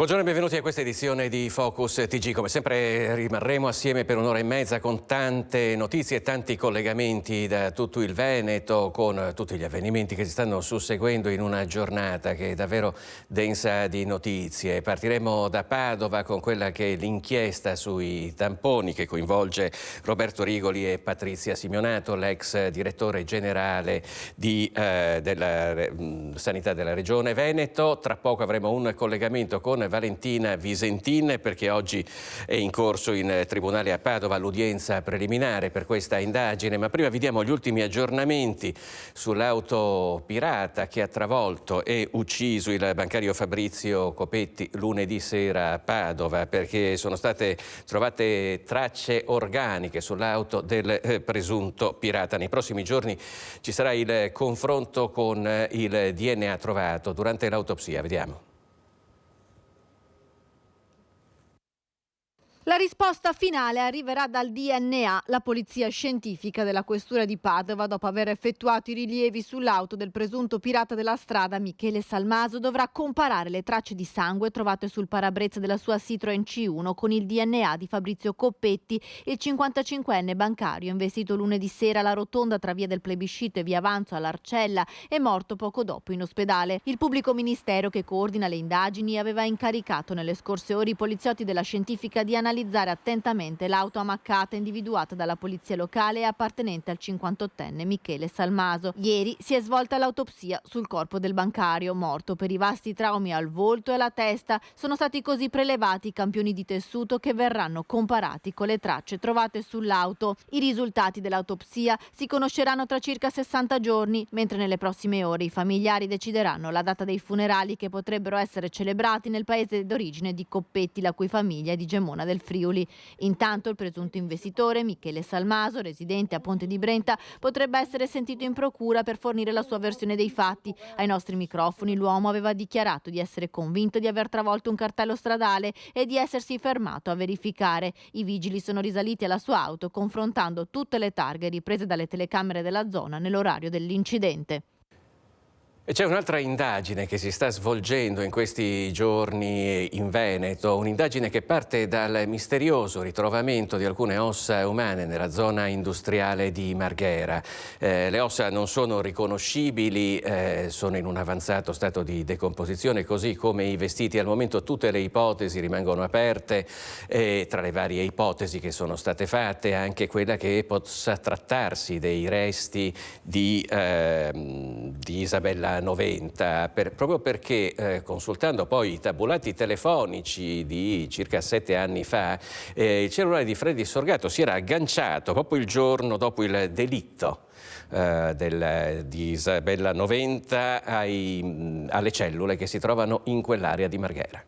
Buongiorno e benvenuti a questa edizione di Focus TG. Come sempre rimarremo assieme per un'ora e mezza con tante notizie e tanti collegamenti da tutto il Veneto, con tutti gli avvenimenti che si stanno susseguendo in una giornata che è davvero densa di notizie. Partiremo da Padova con quella che è l'inchiesta sui tamponi che coinvolge Roberto Rigoli e Patrizia Simeonato, l'ex direttore generale della Sanità della Regione Veneto. Tra poco avremo un collegamento con Valentina Visentin, perché oggi è in corso in tribunale a Padova l'udienza preliminare per questa indagine, ma prima vi diamo gli ultimi aggiornamenti sull'auto pirata che ha travolto e ucciso il bancario Fabrizio Copetti lunedì sera a Padova, perché sono state trovate tracce organiche sull'auto del presunto pirata. Nei prossimi giorni ci sarà il confronto con il DNA trovato durante l'autopsia. Vediamo. La risposta finale arriverà dal DNA, la polizia scientifica della questura di Padova, dopo aver effettuato i rilievi sull'auto del presunto pirata della strada Michele Salmaso, dovrà comparare le tracce di sangue trovate sul parabrezza della sua Citroen C1 con il DNA di Fabrizio Coppetti, il 55enne bancario investito lunedì sera alla rotonda tra via del Plebiscito e via Avanzo all'Arcella e morto poco dopo in ospedale. Il pubblico ministero che coordina le indagini aveva incaricato nelle scorse ore i poliziotti della scientifica di analizzare attentamente l'auto ammaccata individuata dalla polizia locale e appartenente al 58enne Michele Salmaso. Ieri si è svolta l'autopsia sul corpo del bancario, morto per i vasti traumi al volto e alla testa. Sono stati così prelevati i campioni di tessuto che verranno comparati con le tracce trovate sull'auto. I risultati dell'autopsia si conosceranno tra circa 60 giorni, mentre nelle prossime ore i familiari decideranno la data dei funerali che potrebbero essere celebrati nel paese d'origine di Coppetti, la cui famiglia è di Gemona del Friuli. Intanto il presunto investitore Michele Salmaso, residente a Ponte di Brenta, potrebbe essere sentito in procura per fornire la sua versione dei fatti. Ai nostri microfoni l'uomo aveva dichiarato di essere convinto di aver travolto un cartello stradale e di essersi fermato a verificare. I vigili sono risaliti alla sua auto confrontando tutte le targhe riprese dalle telecamere della zona nell'orario dell'incidente. E c'è un'altra indagine che si sta svolgendo in questi giorni in Veneto, un'indagine che parte dal misterioso ritrovamento di alcune ossa umane nella zona industriale di Marghera. Le ossa non sono riconoscibili, sono in un avanzato stato di decomposizione, così come i vestiti. Al momento tutte le ipotesi rimangono aperte e tra le varie ipotesi che sono state fatte anche quella che possa trattarsi dei resti di Isabella 90, proprio perché consultando poi i tabulati telefonici di circa 7 anni fa, il cellulare di Freddy Sorgato si era agganciato proprio il giorno dopo il delitto di Isabella 90 alle cellule che si trovano in quell'area di Marghera.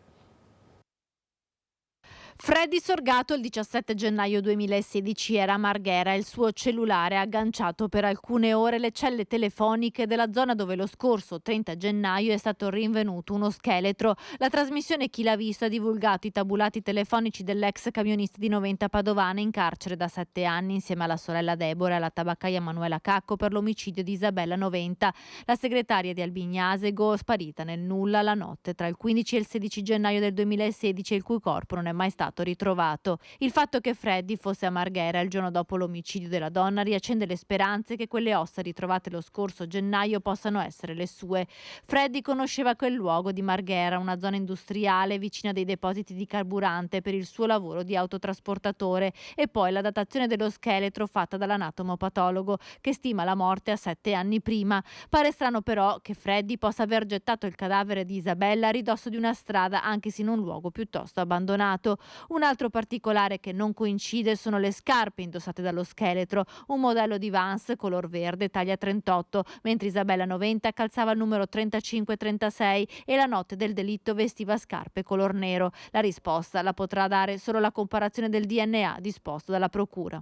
Freddy Sorgato il 17 gennaio 2016 era a Marghera, il suo cellulare ha agganciato per alcune ore le celle telefoniche della zona dove lo scorso 30 gennaio è stato rinvenuto uno scheletro. La trasmissione Chi l'ha visto ha divulgato i tabulati telefonici dell'ex camionista di 90 padovana in carcere da 7 anni insieme alla sorella Deborah e alla tabaccaia Manuela Cacco per l'omicidio di Isabella 90, la segretaria di Albignasego, sparita nel nulla la notte tra il 15 e il 16 gennaio del 2016, il cui corpo non è mai stato ritrovato. Il fatto che Freddy fosse a Marghera il giorno dopo l'omicidio della donna riaccende le speranze che quelle ossa ritrovate lo scorso gennaio possano essere le sue. Freddy conosceva quel luogo di Marghera, una zona industriale vicina dei depositi di carburante, per il suo lavoro di autotrasportatore, e poi la datazione dello scheletro fatta dall'anatomopatologo che stima la morte a 7 anni prima. Pare strano però che Freddy possa aver gettato il cadavere di Isabella a ridosso di una strada, anche se in un luogo piuttosto abbandonato. Un altro particolare che non coincide sono le scarpe indossate dallo scheletro, un modello di Vans color verde taglia 38, mentre Isabella 90 calzava il numero 35-36 e la notte del delitto vestiva scarpe color nero. La risposta la potrà dare solo la comparazione del DNA disposto dalla procura.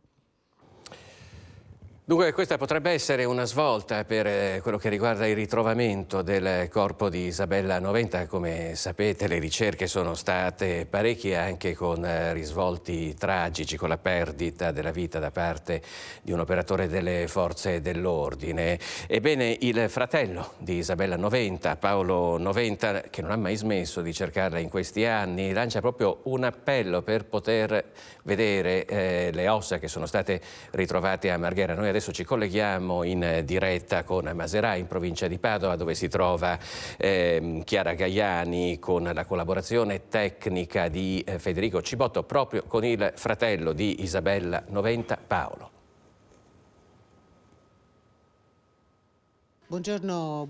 Dunque questa potrebbe essere una svolta per quello che riguarda il ritrovamento del corpo di Isabella Noventa. Come sapete, le ricerche sono state parecchie, anche con risvolti tragici, con la perdita della vita da parte di un operatore delle forze dell'ordine. Ebbene, il fratello di Isabella Noventa, Paolo Noventa, che non ha mai smesso di cercarla in questi anni, lancia proprio un appello per poter vedere le ossa che sono state ritrovate a Marghera. Noi adesso ci colleghiamo in diretta con Maserà, in provincia di Padova, dove si trova Chiara Gaiani, con la collaborazione tecnica di Federico Cibotto, proprio con il fratello di Isabella Noventa, Paolo. Buongiorno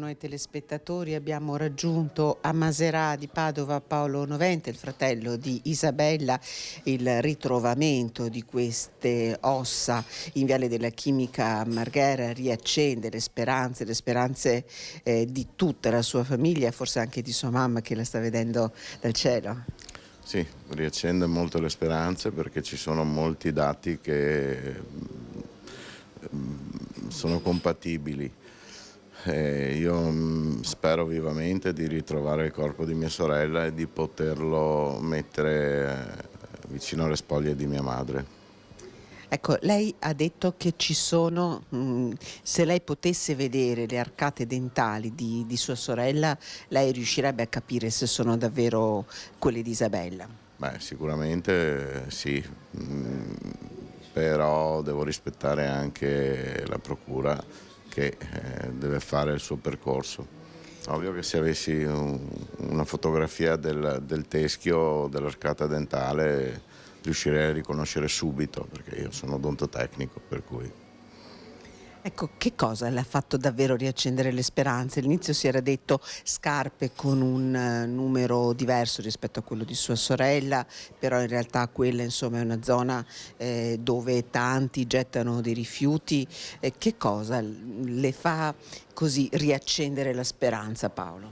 ai telespettatori. Abbiamo raggiunto a Maserà di Padova Paolo Noventa, il fratello di Isabella. Il ritrovamento di queste ossa in Viale della Chimica a Marghera riaccende le speranze di tutta la sua famiglia, forse anche di sua mamma che la sta vedendo dal cielo. Sì, riaccende molto le speranze perché ci sono molti dati che sono compatibili. Io spero vivamente di ritrovare il corpo di mia sorella e di poterlo mettere vicino alle spoglie di mia madre. Ecco, lei ha detto che ci sono, se lei potesse vedere le arcate dentali di sua sorella, lei riuscirebbe a capire se sono davvero quelle di Isabella. Beh, sicuramente sì, però devo rispettare anche la procura che deve fare il suo percorso. Ovvio che se avessi una fotografia del teschio dell'arcata dentale riuscirei a riconoscere subito, perché io sono odontotecnico, per cui... Ecco, che cosa le ha fatto davvero riaccendere le speranze? All'inizio si era detto scarpe con un numero diverso rispetto a quello di sua sorella, però in realtà quella insomma è una zona dove tanti gettano dei rifiuti. Che cosa le fa così riaccendere la speranza, Paolo?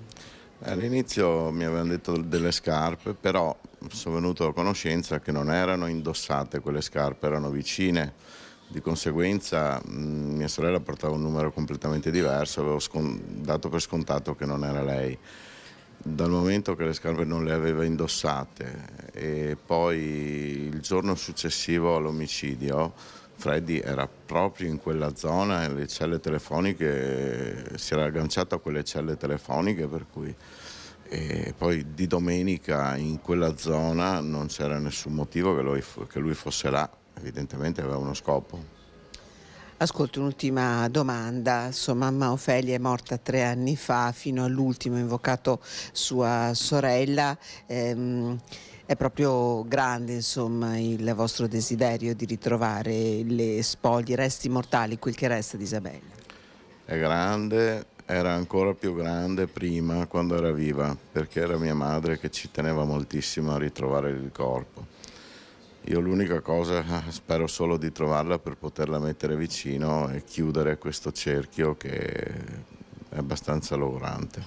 All'inizio mi avevano detto delle scarpe, però sono venuto a conoscenza che non erano indossate quelle scarpe, erano vicine. Di conseguenza mia sorella portava un numero completamente diverso, avevo dato per scontato che non era lei. Dal momento che le scarpe non le aveva indossate e poi il giorno successivo all'omicidio Freddy era proprio in quella zona e le celle telefoniche, si era agganciato a quelle celle telefoniche, per cui e poi di domenica in quella zona non c'era nessun motivo che lui fosse là. Evidentemente aveva uno scopo. Ascolta, un'ultima domanda. Sua mamma Ofelia è morta 3 anni fa, fino all'ultimo ha invocato sua sorella. È proprio grande insomma il vostro desiderio di ritrovare le spoglie, i resti mortali, quel che resta di Isabella. È grande, era ancora più grande prima, quando era viva, perché era mia madre che ci teneva moltissimo a ritrovare il corpo. Io l'unica cosa, spero solo di trovarla per poterla mettere vicino e chiudere questo cerchio che è abbastanza logorante.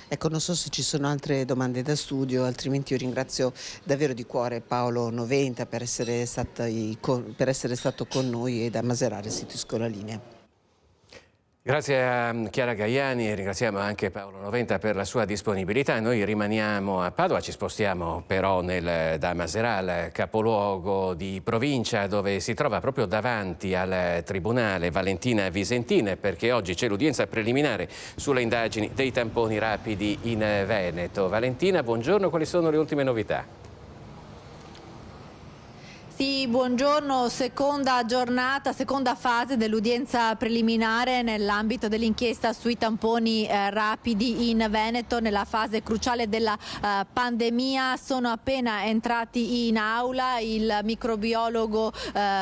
Ecco, non so se ci sono altre domande da studio, altrimenti io ringrazio davvero di cuore Paolo Noventa per essere stato con noi e da Maserà restituisco la linea. Grazie a Chiara Gaiani e ringraziamo anche Paolo Noventa per la sua disponibilità. Noi rimaniamo a Padova, ci spostiamo però da Maserà, al capoluogo di provincia, dove si trova proprio davanti al tribunale Valentina Visentin, perché oggi c'è l'udienza preliminare sulle indagini dei tamponi rapidi in Veneto. Valentina, buongiorno, quali sono le ultime novità? Sì, buongiorno, seconda giornata, seconda fase dell'udienza preliminare nell'ambito dell'inchiesta sui tamponi rapidi in Veneto, nella fase cruciale della pandemia. Sono appena entrati in aula il microbiologo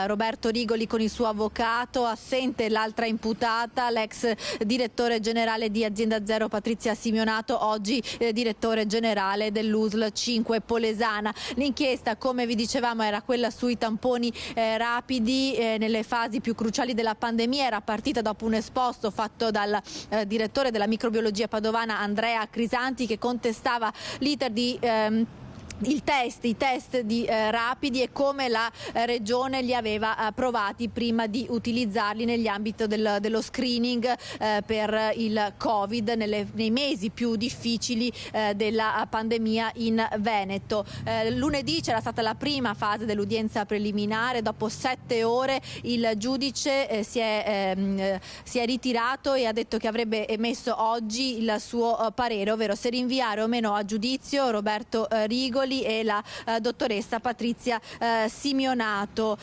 Roberto Rigoli con il suo avvocato, assente l'altra imputata, l'ex direttore generale di Azienda Zero Patrizia Simionato, oggi direttore generale dell'USL 5 Polesana. L'inchiesta, come vi dicevamo, era quella sui tamponi rapidi nelle fasi più cruciali della pandemia. Era partita dopo un esposto fatto dal direttore della microbiologia padovana Andrea Crisanti, che contestava l'iter di i test rapidi e come la regione li aveva provati prima di utilizzarli negli ambiti dello screening per il Covid nei mesi più difficili della pandemia in Veneto. Lunedì c'era stata la prima fase dell'udienza preliminare, dopo 7 ore il giudice si è ritirato e ha detto che avrebbe emesso oggi il suo parere, ovvero se rinviare o meno a giudizio Roberto Rigoli e la dottoressa Patrizia Simionato.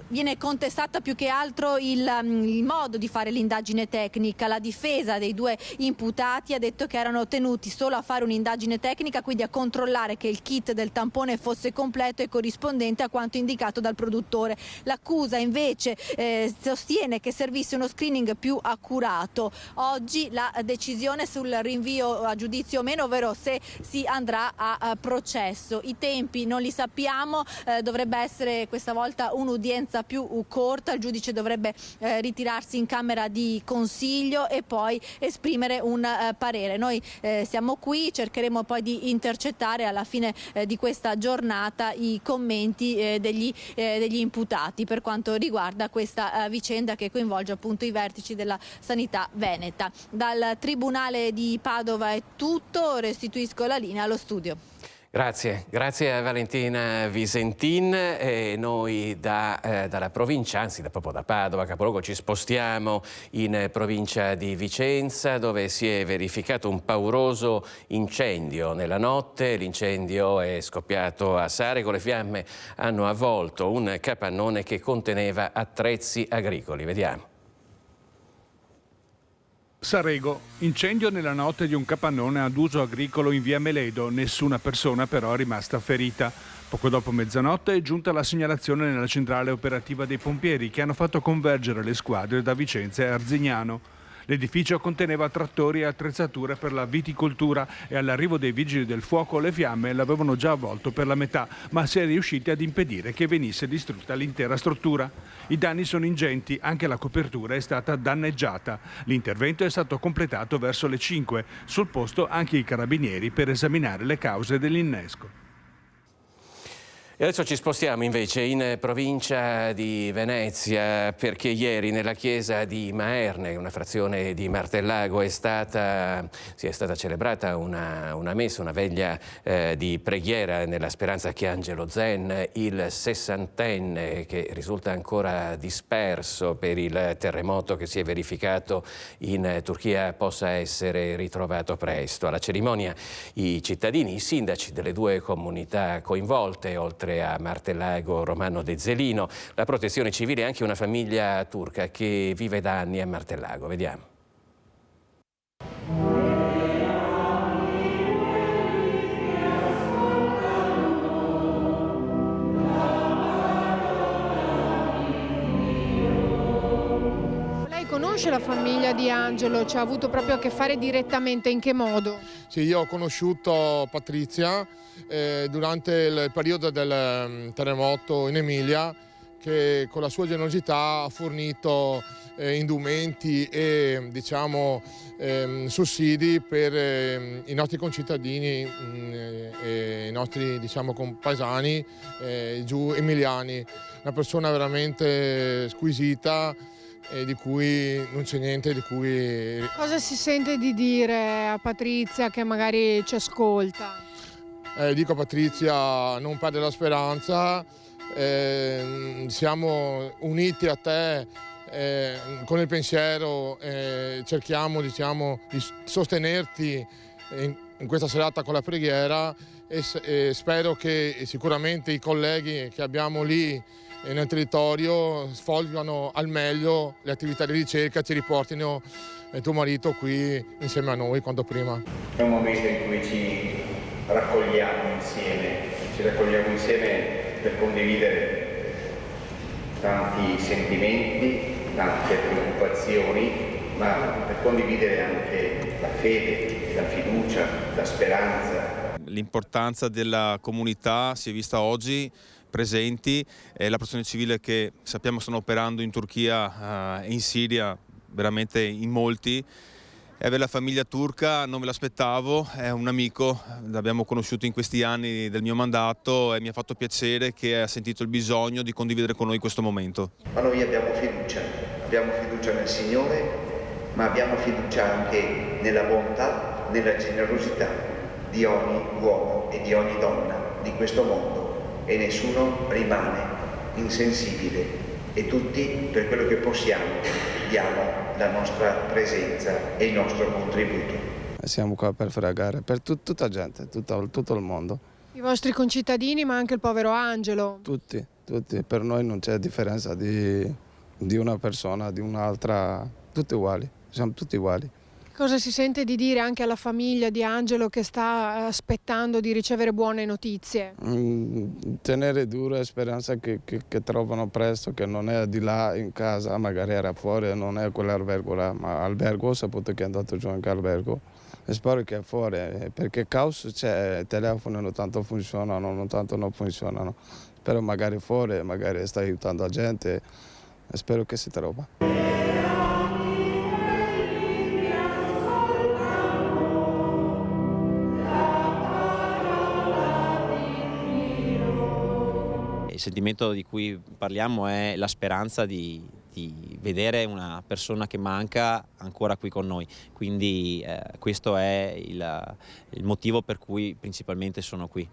Viene contestato più che altro il modo di fare l'indagine tecnica. La difesa dei 2 imputati ha detto che erano tenuti solo a fare un'indagine tecnica, quindi a controllare che il kit del tampone fosse completo e corrispondente a quanto indicato dal produttore. L'accusa invece sostiene che servisse uno screening più accurato. Oggi la decisione sul rinvio a giudizio o meno, ovvero se si andrà a processo. I tempi non li sappiamo, dovrebbe essere questa volta un'udienza più corta, il giudice dovrebbe ritirarsi in camera di consiglio e poi esprimere un parere. Noi siamo qui, cercheremo poi di intercettare alla fine di questa giornata i commenti degli imputati per quanto riguarda questa vicenda che coinvolge appunto i vertici della sanità veneta. Dal Tribunale di Padova è tutto, restituisco la linea allo studio. Grazie a Valentina Visentin. E noi dalla provincia, anzi proprio da Padova, capoluogo, ci spostiamo in provincia di Vicenza, dove si è verificato un pauroso incendio nella notte. L'incendio è scoppiato a Sarego, le fiamme hanno avvolto un capannone che conteneva attrezzi agricoli. Vediamo. Sarego, incendio nella notte di un capannone ad uso agricolo in via Meledo, nessuna persona però è rimasta ferita. Poco dopo mezzanotte è giunta la segnalazione nella centrale operativa dei pompieri che hanno fatto convergere le squadre da Vicenza e Arzignano. L'edificio conteneva trattori e attrezzature per la viticoltura e all'arrivo dei vigili del fuoco le fiamme l'avevano già avvolto per la metà, ma si è riusciti ad impedire che venisse distrutta l'intera struttura. I danni sono ingenti, anche la copertura è stata danneggiata. L'intervento è stato completato verso le 5. Sul posto anche i carabinieri per esaminare le cause dell'innesco. E adesso ci spostiamo invece in provincia di Venezia, perché ieri nella chiesa di Maerne, una frazione di Martellago, è stata celebrata una messa, una veglia di preghiera nella speranza che Angelo Zen, il 60enne che risulta ancora disperso per il terremoto che si è verificato in Turchia, possa essere ritrovato presto. Alla cerimonia i cittadini, i sindaci delle 2 comunità coinvolte, oltre a Martellago, Romano De Zelino, la protezione civile e anche una famiglia turca che vive da anni a Martellago. Vediamo. Lei conosce la famiglia di Angelo? Ci ha avuto proprio a che fare direttamente? In che modo? Sì, io ho conosciuto Patrizia durante il periodo del terremoto in Emilia, che con la sua generosità ha fornito indumenti e sussidi per i nostri concittadini e i nostri compaesani giù emiliani. Una persona veramente squisita e di cui non c'è niente di cui... Cosa si sente di dire a Patrizia che magari ci ascolta? Dico a Patrizia, non perdere la speranza, siamo uniti a te con il pensiero, cerchiamo di sostenerti in questa serata con la preghiera e spero che sicuramente i colleghi che abbiamo lì nel territorio svolgano al meglio le attività di ricerca, ci riportino tuo marito qui insieme a noi quanto prima. È un momento in cui ci raccogliamo insieme per condividere tanti sentimenti, tante preoccupazioni, ma per condividere anche la fede, la fiducia, la speranza. L'importanza della comunità si è vista oggi presenti, la protezione civile che sappiamo stanno operando in Turchia e in Siria veramente in molti, e avere la famiglia turca non me l'aspettavo, è un amico, l'abbiamo conosciuto in questi anni del mio mandato e mi ha fatto piacere che ha sentito il bisogno di condividere con noi questo momento. Ma noi abbiamo fiducia nel Signore, ma abbiamo fiducia anche nella bontà, nella generosità di ogni uomo e di ogni donna di questo mondo, e nessuno rimane insensibile, e tutti, per quello che possiamo, diamo la nostra presenza e il nostro contributo. Siamo qua per pregare per tutta la gente, tutto il mondo. I vostri concittadini, ma anche il povero Angelo. Tutti, per noi non c'è differenza di una persona, di un'altra, tutti uguali, siamo tutti uguali. Cosa si sente di dire anche alla famiglia di Angelo che sta aspettando di ricevere buone notizie? Tenere duro e speranza che trovano presto, che non è di là in casa, magari era fuori, non è quell'albergo là, ma albergo ho saputo che è andato giù anche albergo. E spero che è fuori, perché caos c'è, i telefoni non tanto funzionano, non tanto non funzionano. Però magari fuori, magari sta aiutando la gente e spero che si trova. Il sentimento di cui parliamo è la speranza di vedere una persona che manca ancora qui con noi, quindi questo è il motivo per cui principalmente sono qui.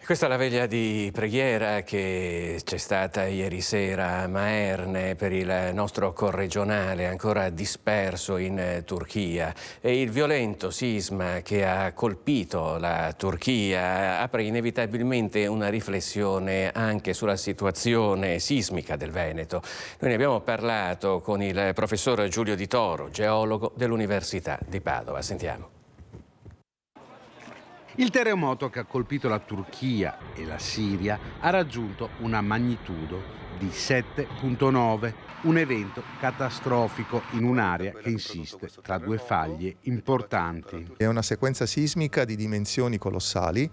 Questa è la veglia di preghiera che c'è stata ieri sera a Maerne per il nostro corregionale ancora disperso in Turchia, e il violento sisma che ha colpito la Turchia apre inevitabilmente una riflessione anche sulla situazione sismica del Veneto. Noi ne abbiamo parlato con il professor Giulio Di Toro, geologo dell'Università di Padova. Sentiamo. Il terremoto che ha colpito la Turchia e la Siria ha raggiunto una magnitudo di 7,9, un evento catastrofico in un'area che insiste tra due faglie importanti. È una sequenza sismica di dimensioni colossali.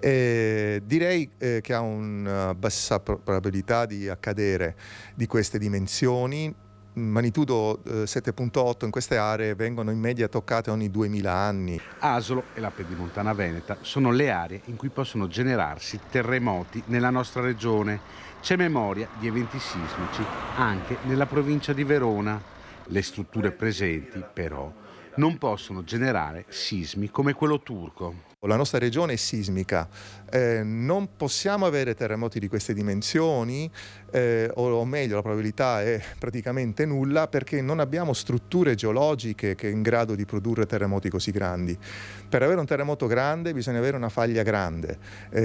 Direi che ha una bassa probabilità di accadere di queste dimensioni. Magnitudo 7,8 in queste aree vengono in media toccate ogni 2000 anni. Asolo e la Pedemontana Veneta sono le aree in cui possono generarsi terremoti nella nostra regione. C'è memoria di eventi sismici anche nella provincia di Verona. Le strutture presenti, però, non possono generare sismi come quello turco. La nostra regione è sismica, non possiamo avere terremoti di queste dimensioni, o meglio la probabilità è praticamente nulla, perché non abbiamo strutture geologiche che è in grado di produrre terremoti così grandi. Per avere un terremoto grande bisogna avere una faglia grande,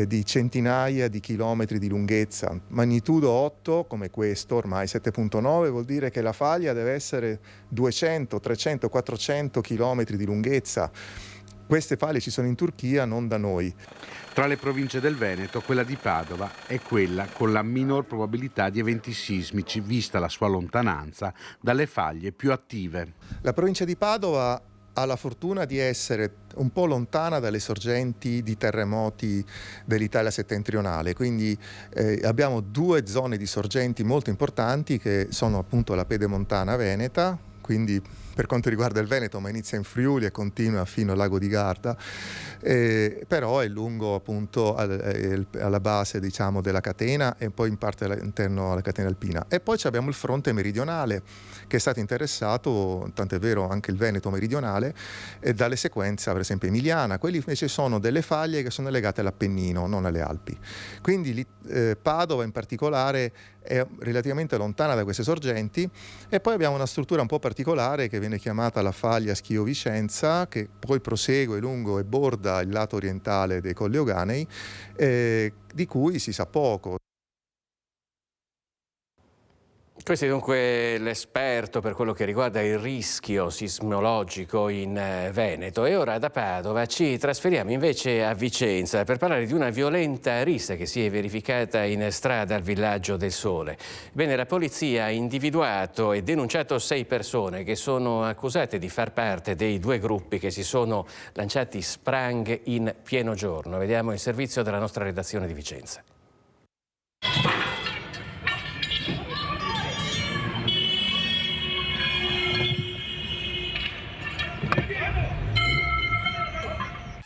di centinaia di chilometri di lunghezza. Magnitudo 8 come questo, ormai 7,9, vuol dire che la faglia deve essere 200, 300, 400 chilometri di lunghezza. Queste faglie ci sono in Turchia, non da noi. Tra le province del Veneto, quella di Padova è quella con la minor probabilità di eventi sismici, vista la sua lontananza dalle faglie più attive. La provincia di Padova ha la fortuna di essere un po' lontana dalle sorgenti di terremoti dell'Italia settentrionale, quindi abbiamo due zone di sorgenti molto importanti che sono appunto la Pedemontana Veneta, quindi per quanto riguarda il Veneto, ma inizia in Friuli e continua fino al lago di Garda, però è lungo appunto alla base, diciamo, della catena e poi in parte all'interno alla catena alpina. E poi abbiamo il fronte meridionale che è stato interessato, tant'è vero anche il Veneto meridionale, dalle sequenze per esempio emiliana. Quelli invece sono delle faglie che sono legate all'Appennino, non alle Alpi. Quindi Padova in particolare è relativamente lontana da queste sorgenti, e poi abbiamo una struttura un po' particolare che viene chiamata la faglia Schio-Vicenza, che poi prosegue lungo e borda il lato orientale dei Colli Euganei, di cui si sa poco. Questo è dunque l'esperto per quello che riguarda il rischio sismologico in Veneto. E ora da Padova ci trasferiamo invece a Vicenza per parlare di una violenta rissa che si è verificata in strada al Villaggio del Sole. Bene, la polizia ha individuato e denunciato 6 persone che sono accusate di far parte dei 2 gruppi che si sono lanciati spranghe in pieno giorno. Vediamo il servizio della nostra redazione di Vicenza.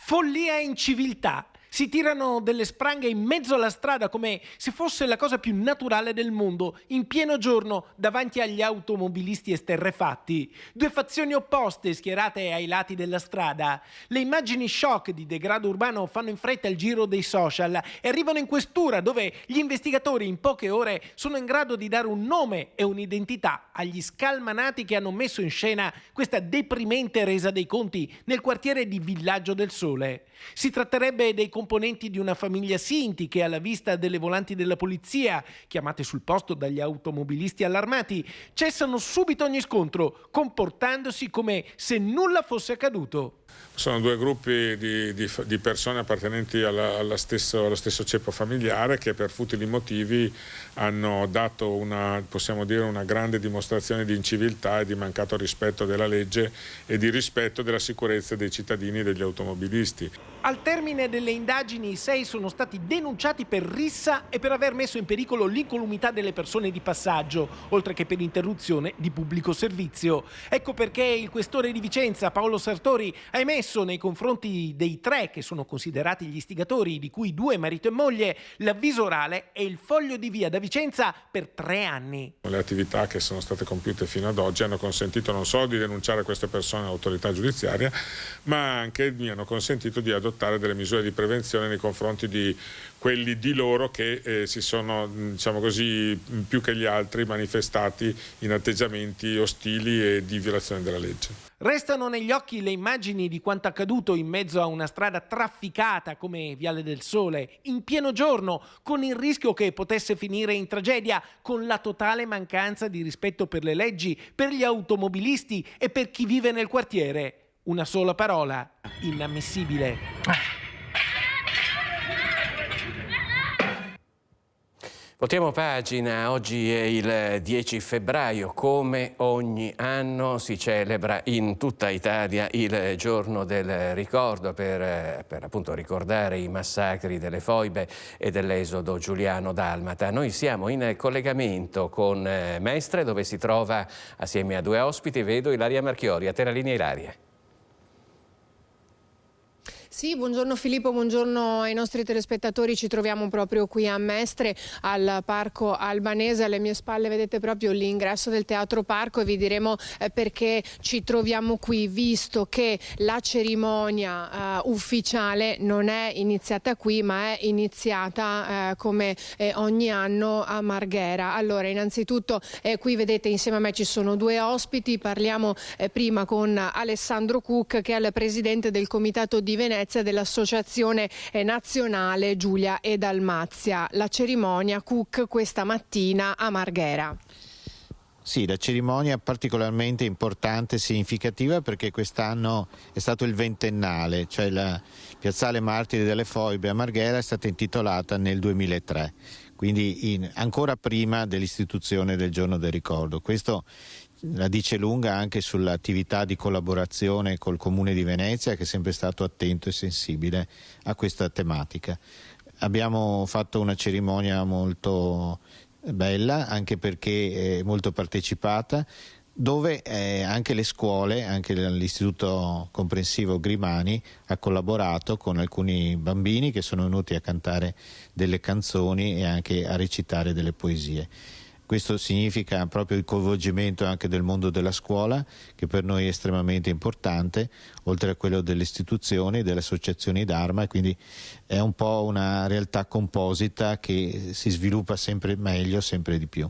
Follia e inciviltà. Si tirano delle spranghe in mezzo alla strada come se fosse la cosa più naturale del mondo, in pieno giorno, davanti agli automobilisti esterrefatti. 2 fazioni opposte schierate ai lati della strada. Le immagini shock di degrado urbano fanno in fretta il giro dei social e arrivano in questura, dove gli investigatori in poche ore sono in grado di dare un nome e un'identità agli scalmanati che hanno messo in scena questa deprimente resa dei conti nel quartiere di Villaggio del Sole. Si tratterebbe dei componenti di una famiglia Sinti che, alla vista delle volanti della polizia, chiamate sul posto dagli automobilisti allarmati, cessano subito ogni scontro, comportandosi come se nulla fosse accaduto. Sono 2 gruppi di persone appartenenti allo stesso ceppo familiare che per futili motivi hanno dato possiamo dire, una grande dimostrazione di inciviltà e di mancato rispetto della legge e di rispetto della sicurezza dei cittadini e degli automobilisti. Al termine delle indagini i 6 sono stati denunciati per rissa e per aver messo in pericolo l'incolumità delle persone di passaggio, oltre che per interruzione di pubblico servizio. Ecco perché il questore di Vicenza, Paolo Sartori, ha emesso nei confronti dei 3 che sono considerati gli istigatori, di cui 2 marito e moglie, l'avviso orale e il foglio di via da Vicenza per 3 anni. Le attività che sono state compiute fino ad oggi hanno consentito non solo di denunciare queste persone all'autorità giudiziaria, ma anche mi hanno consentito di adottare delle misure di prevenzione nei confronti di quelli di loro che si sono, diciamo così, più che gli altri manifestati in atteggiamenti ostili e di violazione della legge. Restano negli occhi le immagini di quanto accaduto in mezzo a una strada trafficata come Viale del Sole, in pieno giorno, con il rischio che potesse finire in tragedia, con la totale mancanza di rispetto per le leggi, per gli automobilisti e per chi vive nel quartiere. Una sola parola: inammissibile. Voltiamo pagina, oggi è il 10 febbraio, come ogni anno si celebra in tutta Italia il giorno del ricordo per appunto ricordare i massacri delle foibe e dell'esodo giuliano-dalmata. Noi siamo in collegamento con Mestre, dove si trova assieme a 2 ospiti, vedo Ilaria Marchiori. A te la linea, Ilaria. Sì, buongiorno Filippo, buongiorno ai nostri telespettatori. Ci troviamo proprio qui a Mestre, al Parco Albanese. Alle mie spalle vedete proprio l'ingresso del Teatro Parco e vi diremo perché ci troviamo qui, visto che la cerimonia ufficiale non è iniziata qui, ma è iniziata come ogni anno a Marghera. Allora, innanzitutto qui vedete insieme a me ci sono 2 ospiti. Parliamo prima con Alessandro Cook, che è il presidente del Comitato di Venezia dell'Associazione Nazionale Giulia e Dalmazia. La cerimonia Cook questa mattina a Marghera. Sì, la cerimonia è particolarmente importante e significativa perché quest'anno è stato il 20ennale, cioè la Piazzale Martiri delle Foibe a Marghera è stata intitolata nel 2003, quindi ancora prima dell'istituzione del Giorno del Ricordo. Questo la dice lunga anche sull'attività di collaborazione col Comune di Venezia, che è sempre stato attento e sensibile a questa tematica. Abbiamo fatto una cerimonia molto bella, anche perché è molto partecipata, dove anche le scuole, anche l'Istituto Comprensivo Grimani ha collaborato con alcuni bambini che sono venuti a cantare delle canzoni e anche a recitare delle poesie. Questo significa proprio il coinvolgimento anche del mondo della scuola, che per noi è estremamente importante, oltre a quello delle istituzioni, delle associazioni d'Arma, quindi è un po' una realtà composita che si sviluppa sempre meglio, sempre di più.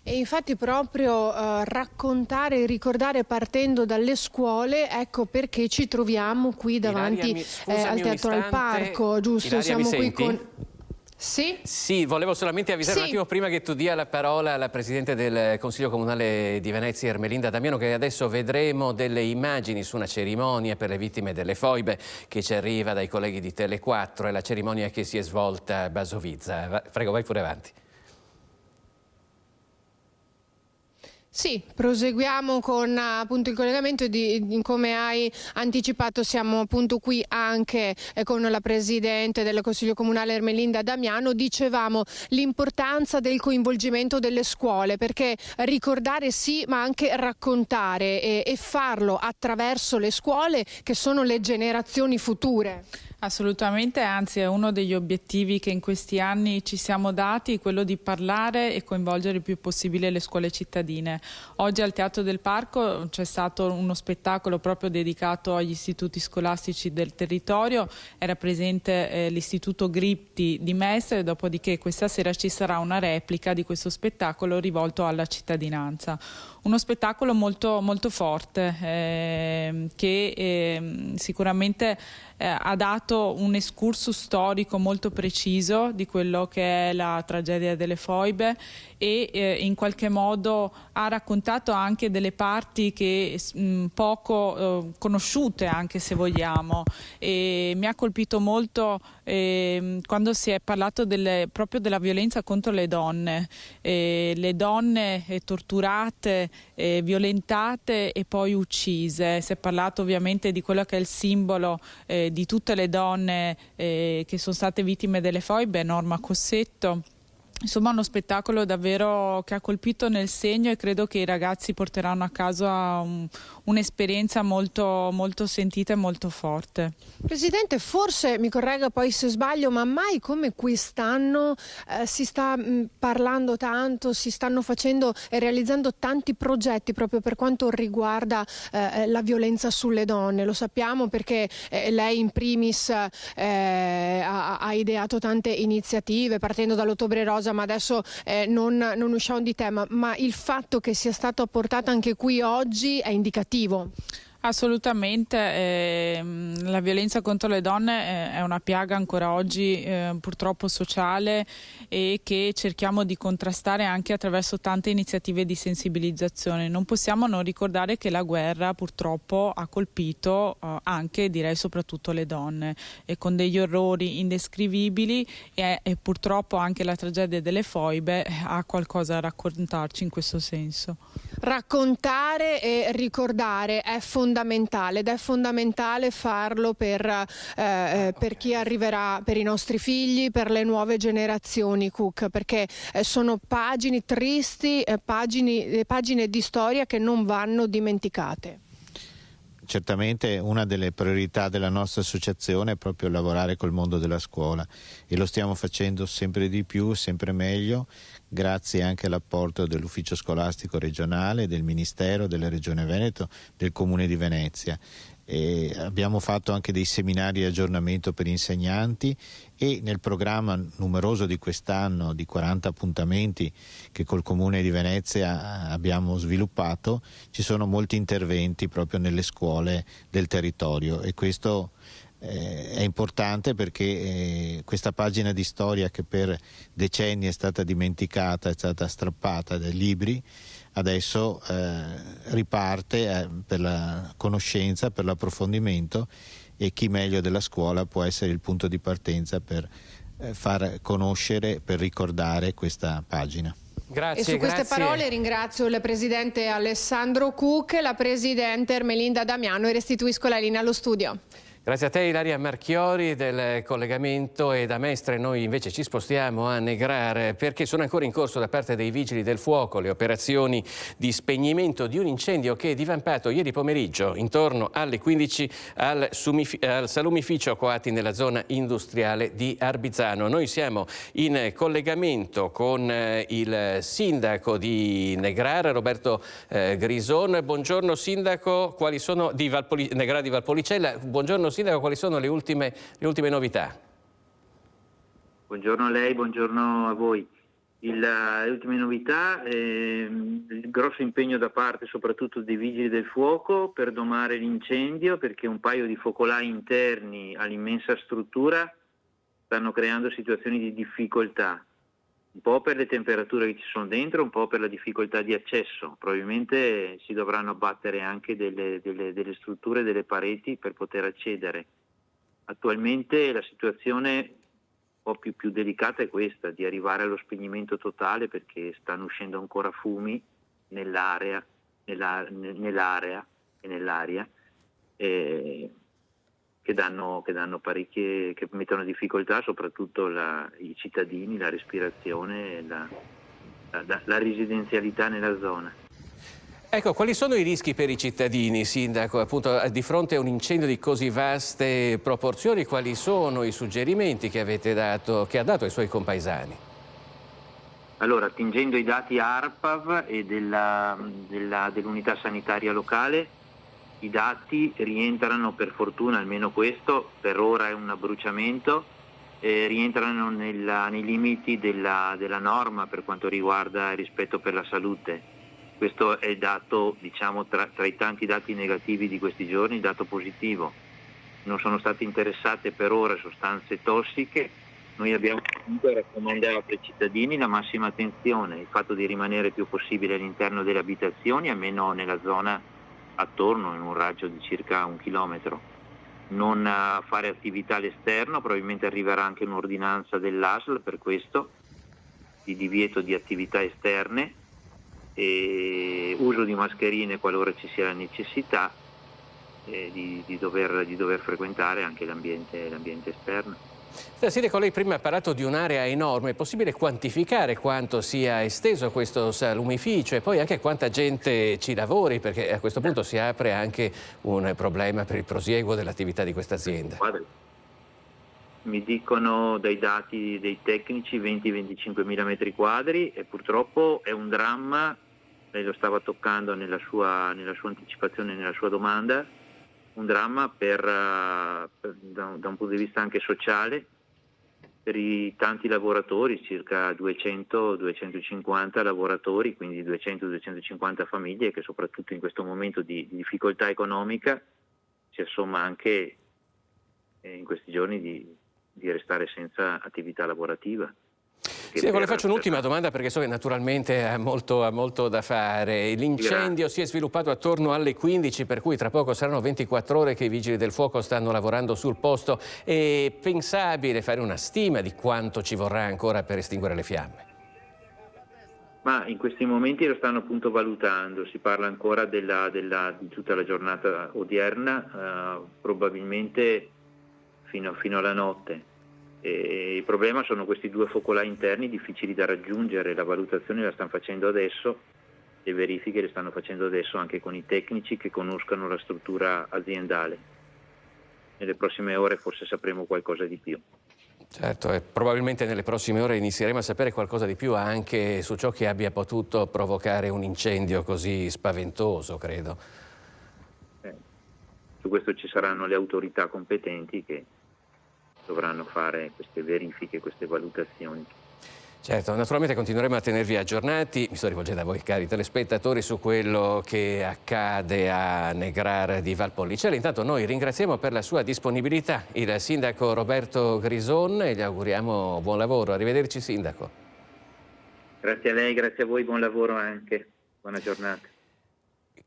E infatti proprio raccontare e ricordare partendo dalle scuole, ecco perché ci troviamo qui davanti al Teatro al Parco, giusto? Ilaria, siamo qui con... Sì, volevo solamente avvisare un attimo prima che tu dia la parola alla Presidente del Consiglio Comunale di Venezia, Ermelinda Damiano, che adesso vedremo delle immagini su una cerimonia per le vittime delle foibe che ci arriva dai colleghi di Tele4, è la cerimonia che si è svolta a Basovizza. Prego, vai pure avanti. Sì, proseguiamo con appunto il collegamento come hai anticipato. Siamo appunto qui anche con la Presidente del Consiglio Comunale Ermelinda Damiano. Dicevamo l'importanza del coinvolgimento delle scuole, perché ricordare sì, ma anche raccontare e farlo attraverso le scuole che sono le generazioni future. Assolutamente, anzi è uno degli obiettivi che in questi anni ci siamo dati, quello di parlare e coinvolgere il più possibile le scuole cittadine. Oggi al Teatro del Parco c'è stato uno spettacolo proprio dedicato agli istituti scolastici del territorio, era presente l'Istituto Gripti di Mestre, dopodiché questa sera ci sarà una replica di questo spettacolo rivolto alla cittadinanza. Uno spettacolo molto, molto forte che sicuramente ha dato un excursus storico molto preciso di quello che è la tragedia delle foibe e in qualche modo ha raccontato anche delle parti che poco conosciute, anche se vogliamo, e mi ha colpito molto quando si è parlato proprio della violenza contro le donne torturate, violentate e poi uccise. Si è parlato ovviamente di quello che è il simbolo di tutte le donne che sono state vittime delle foibe, Norma Cossetto. Insomma, uno spettacolo davvero che ha colpito nel segno e credo che i ragazzi porteranno a casa un'esperienza molto, molto sentita e molto forte. Presidente, forse mi corregga poi se sbaglio, ma mai come quest'anno si sta parlando tanto, si stanno facendo e realizzando tanti progetti proprio per quanto riguarda la violenza sulle donne. Lo sappiamo perché lei in primis ha ideato tante iniziative partendo dall'Ottobre Rosa, ma adesso non usciamo di tema, ma il fatto che sia stato portato anche qui oggi è indicativo. Assolutamente, la violenza contro le donne è una piaga ancora oggi purtroppo sociale e che cerchiamo di contrastare anche attraverso tante iniziative di sensibilizzazione. Non possiamo non ricordare che la guerra purtroppo ha colpito anche, direi soprattutto, le donne e con degli orrori indescrivibili e purtroppo anche la tragedia delle foibe ha qualcosa da raccontarci in questo senso. Raccontare e ricordare è fondamentale ed è fondamentale farlo per chi arriverà, per i nostri figli, per le nuove generazioni, Cook, perché sono pagine tristi, pagine di storia che non vanno dimenticate. Certamente una delle priorità della nostra associazione è proprio lavorare col mondo della scuola e lo stiamo facendo sempre di più, sempre meglio, grazie anche all'apporto dell'Ufficio Scolastico Regionale, del Ministero, della Regione Veneto, del Comune di Venezia. E abbiamo fatto anche dei seminari di aggiornamento per insegnanti e nel programma numeroso di quest'anno di 40 appuntamenti che col Comune di Venezia abbiamo sviluppato ci sono molti interventi proprio nelle scuole del territorio e questo è importante perché questa pagina di storia che per decenni è stata dimenticata, è stata strappata dai libri, adesso riparte per la conoscenza, per l'approfondimento e chi meglio della scuola può essere il punto di partenza per far conoscere, per ricordare questa pagina. Grazie, e su queste parole ringrazio il Presidente Alessandro Cook e la Presidente Ermelinda Damiano e restituisco la linea allo studio. Grazie a te Ilaria Marchiori del collegamento e da Mestre noi invece ci spostiamo a Negrare perché sono ancora in corso da parte dei Vigili del Fuoco le operazioni di spegnimento di un incendio che è divampato ieri pomeriggio intorno alle 15 al salumificio Coati nella zona industriale di Arbizano. Noi siamo in collegamento con il sindaco di Negrare, Roberto Grison. Buongiorno sindaco, quali sono di Negrare di Valpolicella? Buongiorno sindaco, quali sono le ultime novità? Buongiorno a lei, buongiorno a voi. Le ultime novità, il grosso impegno da parte soprattutto dei Vigili del Fuoco per domare l'incendio perché un paio di focolai interni all'immensa struttura stanno creando situazioni di difficoltà, un po' per le temperature che ci sono dentro, un po' per la difficoltà di accesso. Probabilmente si dovranno abbattere anche delle strutture, delle pareti per poter accedere. Attualmente la situazione un po' più delicata è questa, di arrivare allo spegnimento totale, perché stanno uscendo ancora fumi nell'area e nell'aria che danno parecchie, che mettono in difficoltà soprattutto i cittadini, la respirazione, la residenzialità nella zona. Ecco, quali sono i rischi per i cittadini, Sindaco? Appunto, di fronte a un incendio di così vaste proporzioni, quali sono i suggerimenti che ha dato ai suoi compaesani? Allora, attingendo i dati ARPAV e dell'unità sanitaria locale, i dati rientrano, per fortuna, almeno questo, per ora è un abbruciamento, rientrano nei limiti della norma per quanto riguarda il rispetto per la salute. Questo è il dato, diciamo, tra i tanti dati negativi di questi giorni, il dato positivo. Non sono state interessate per ora sostanze tossiche. Noi abbiamo comunque raccomandato ai cittadini la massima attenzione, il fatto di rimanere il più possibile all'interno delle abitazioni, almeno nella zona attorno, in un raggio di circa 1 chilometro. Non fare attività all'esterno, probabilmente arriverà anche un'ordinanza dell'ASL per questo, di divieto di attività esterne, e uso di mascherine qualora ci sia la necessità, di dover frequentare anche l'ambiente esterno. Sindaco, lei prima ha parlato di un'area enorme, è possibile quantificare quanto sia esteso questo salumificio e poi anche quanta gente ci lavori, perché a questo punto si apre anche un problema per il prosieguo dell'attività di questa azienda? Mi dicono dai dati dei tecnici 20-25 metri quadri e purtroppo è un dramma, lei lo stava toccando nella sua anticipazione, nella sua domanda, un dramma da un punto di vista anche sociale per i tanti lavoratori, circa 200-250 lavoratori, quindi 200-250 famiglie che soprattutto in questo momento di difficoltà economica si assomma anche in questi giorni di restare senza attività lavorativa. Sì, le faccio un'ultima domanda perché so che naturalmente ha molto da fare. L'incendio si è sviluppato attorno alle 15, per cui tra poco saranno 24 ore che i vigili del fuoco stanno lavorando sul posto. È pensabile fare una stima di quanto ci vorrà ancora per estinguere le fiamme? Ma in questi momenti lo stanno appunto valutando, si parla ancora di tutta la giornata odierna, probabilmente fino alla notte. Il problema sono questi 2 focolai interni difficili da raggiungere, la valutazione la stanno facendo adesso, le verifiche le stanno facendo adesso anche con i tecnici che conoscano la struttura aziendale. Nelle prossime ore forse sapremo qualcosa di più. Certo, e probabilmente nelle prossime ore inizieremo a sapere qualcosa di più anche su ciò che abbia potuto provocare un incendio così spaventoso, credo. Su questo ci saranno le autorità competenti che dovranno fare queste verifiche, queste valutazioni. Certo, naturalmente continueremo a tenervi aggiornati, mi sto rivolgendo a voi cari telespettatori, su quello che accade a Negrar di Valpolicella. Intanto noi ringraziamo per la sua disponibilità il sindaco Roberto Grison e gli auguriamo buon lavoro. Arrivederci sindaco. Grazie a lei, grazie a voi, buon lavoro anche, buona giornata.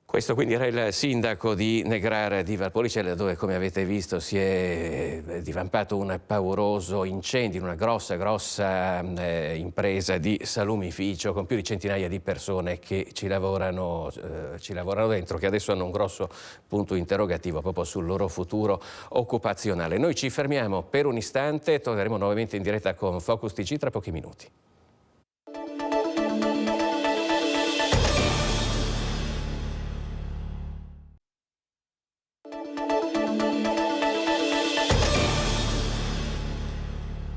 Questo quindi era il sindaco di Negrar di Valpolicella, dove, come avete visto, si è divampato un pauroso incendio in una grossa impresa di salumificio con più di centinaia di persone che ci lavorano dentro, che adesso hanno un grosso punto interrogativo proprio sul loro futuro occupazionale. Noi ci fermiamo per un istante, torneremo nuovamente in diretta con Focus TG tra pochi minuti.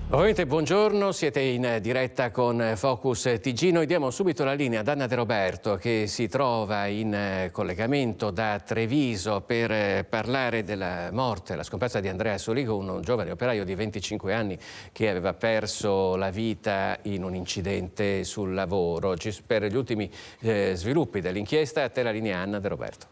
Ovviamente buongiorno, siete in diretta con Focus TG. Noi diamo subito la linea ad Anna De Roberto che si trova in collegamento da Treviso per parlare della morte, la scomparsa di Andrea Soligo, un giovane operaio di 25 anni che aveva perso la vita in un incidente sul lavoro. Per gli ultimi sviluppi dell'inchiesta, a te la linea Anna De Roberto.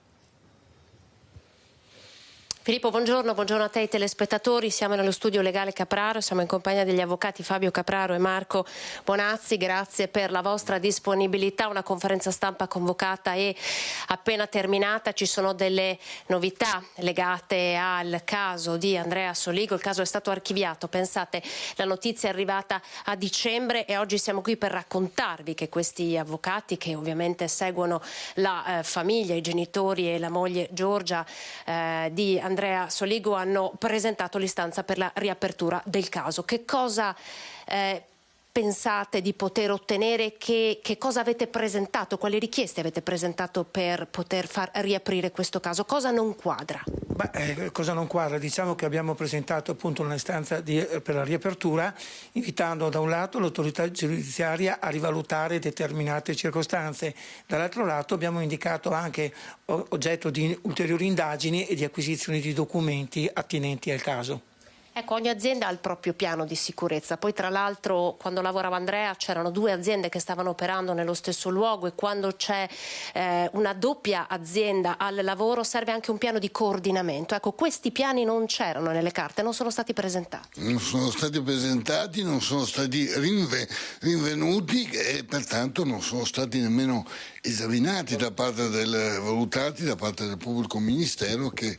Filippo, buongiorno a te e ai telespettatori. Siamo nello studio legale Capraro, siamo in compagnia degli avvocati Fabio Capraro e Marco Bonazzi. Grazie per la vostra disponibilità. Una conferenza stampa convocata e appena terminata. Ci sono delle novità legate al caso di Andrea Soligo. Il caso è stato archiviato. Pensate, la notizia è arrivata a dicembre e oggi siamo qui per raccontarvi che questi avvocati, che ovviamente seguono la famiglia, i genitori e la moglie Giorgia di Andrea Soligo, hanno presentato l'istanza per la riapertura del caso. Che cosa pensate di poter ottenere? Che cosa avete presentato? Quali richieste avete presentato per poter far riaprire questo caso? Cosa non quadra? Cosa non quadra? Diciamo che abbiamo presentato appunto un'istanza per la riapertura, invitando da un lato l'autorità giudiziaria a rivalutare determinate circostanze, dall'altro lato abbiamo indicato anche oggetto di ulteriori indagini e di acquisizioni di documenti attinenti al caso. Ecco, ogni azienda ha il proprio piano di sicurezza. Poi tra l'altro quando lavorava Andrea c'erano 2 aziende che stavano operando nello stesso luogo, e quando c'è una doppia azienda al lavoro serve anche un piano di coordinamento. Ecco, questi piani non c'erano nelle carte, non sono stati presentati. Non sono stati presentati, non sono stati rinvenuti e pertanto non sono stati nemmeno esaminati valutati da parte del pubblico ministero che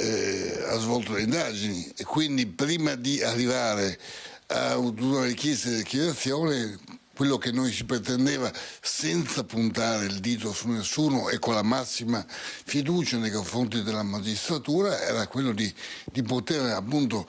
ha svolto le indagini, e quindi prima di arrivare a una richiesta di archiviazione, quello che noi si pretendeva, senza puntare il dito su nessuno e con la massima fiducia nei confronti della magistratura, era quello di poter appunto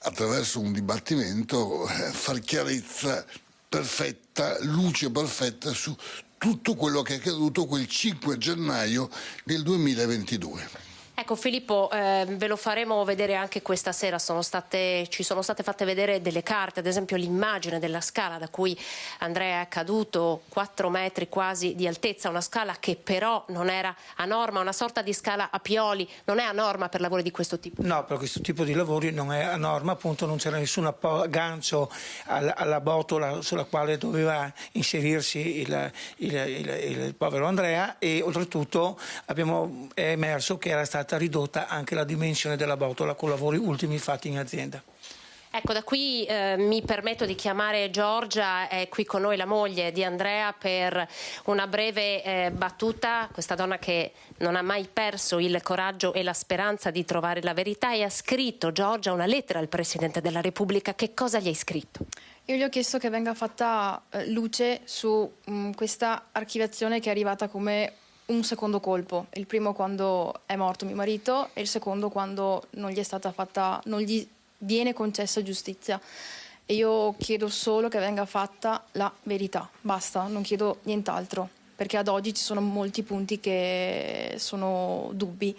attraverso un dibattimento far chiarezza perfetta, luce perfetta su tutto quello che è accaduto quel 5 gennaio del 2022. Ecco Filippo, ve lo faremo vedere anche questa sera. Ci sono state fatte vedere delle carte, ad esempio l'immagine della scala da cui Andrea è caduto, 4 metri quasi di altezza, una scala che però non era a norma, una sorta di scala a pioli. Non è a norma per lavori di questo tipo? No, per questo tipo di lavori non è a norma, appunto non c'era nessun aggancio alla botola sulla quale doveva inserirsi il povero Andrea, e oltretutto è emerso che era stata ridotta anche la dimensione della botola con lavori ultimi fatti in azienda. Ecco, da qui mi permetto di chiamare Giorgia, è qui con noi la moglie di Andrea, per una breve battuta. Questa donna che non ha mai perso il coraggio e la speranza di trovare la verità, e ha scritto, Giorgia, una lettera al Presidente della Repubblica. Che cosa gli hai scritto? Io gli ho chiesto che venga fatta luce su questa archiviazione che è arrivata come un secondo colpo, il primo quando è morto mio marito e il secondo quando non gli viene concessa giustizia. E io chiedo solo che venga fatta la verità, basta, non chiedo nient'altro, perché ad oggi ci sono molti punti che sono dubbi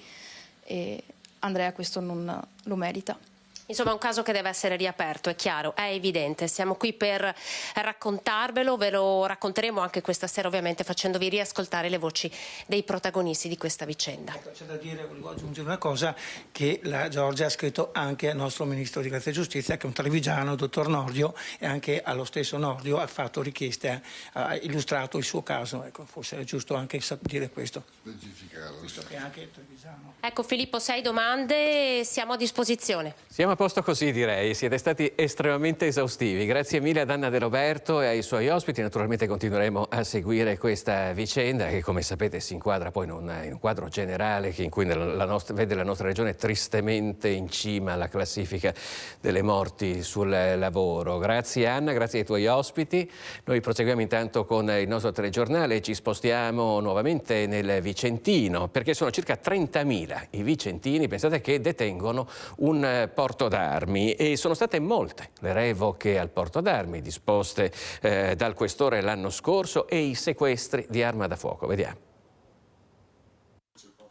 e Andrea questo non lo merita. Insomma, è un caso che deve essere riaperto, è chiaro, è evidente. Siamo qui per raccontarvelo, ve lo racconteremo anche questa sera, ovviamente facendovi riascoltare le voci dei protagonisti di questa vicenda. C'è da dire, volevo aggiungere una cosa, che la Giorgia ha scritto anche al nostro Ministro di Grazia e Giustizia, che è un trevigiano, il dottor Nordio, e anche allo stesso Nordio ha fatto richieste, ha illustrato il suo caso. Ecco, forse è giusto anche dire questo. Visto che è anche trevigiano. Ecco Filippo, 6 domande, siamo a disposizione. Siamo a posto così, direi. Siete stati estremamente esaustivi. Grazie mille ad Anna De Roberto e ai suoi ospiti. Naturalmente continueremo a seguire questa vicenda che, come sapete, si inquadra poi in un quadro generale in cui vede la nostra regione tristemente in cima alla classifica delle morti sul lavoro. Grazie Anna, grazie ai tuoi ospiti. Noi proseguiamo intanto con il nostro telegiornale e ci spostiamo nuovamente nel Vicentino, perché sono circa 30.000 i vicentini, pensate, che detengono un porto d'armi, e sono state molte le revoche al porto d'armi disposte dal questore l'anno scorso e i sequestri di arma da fuoco. Vediamo.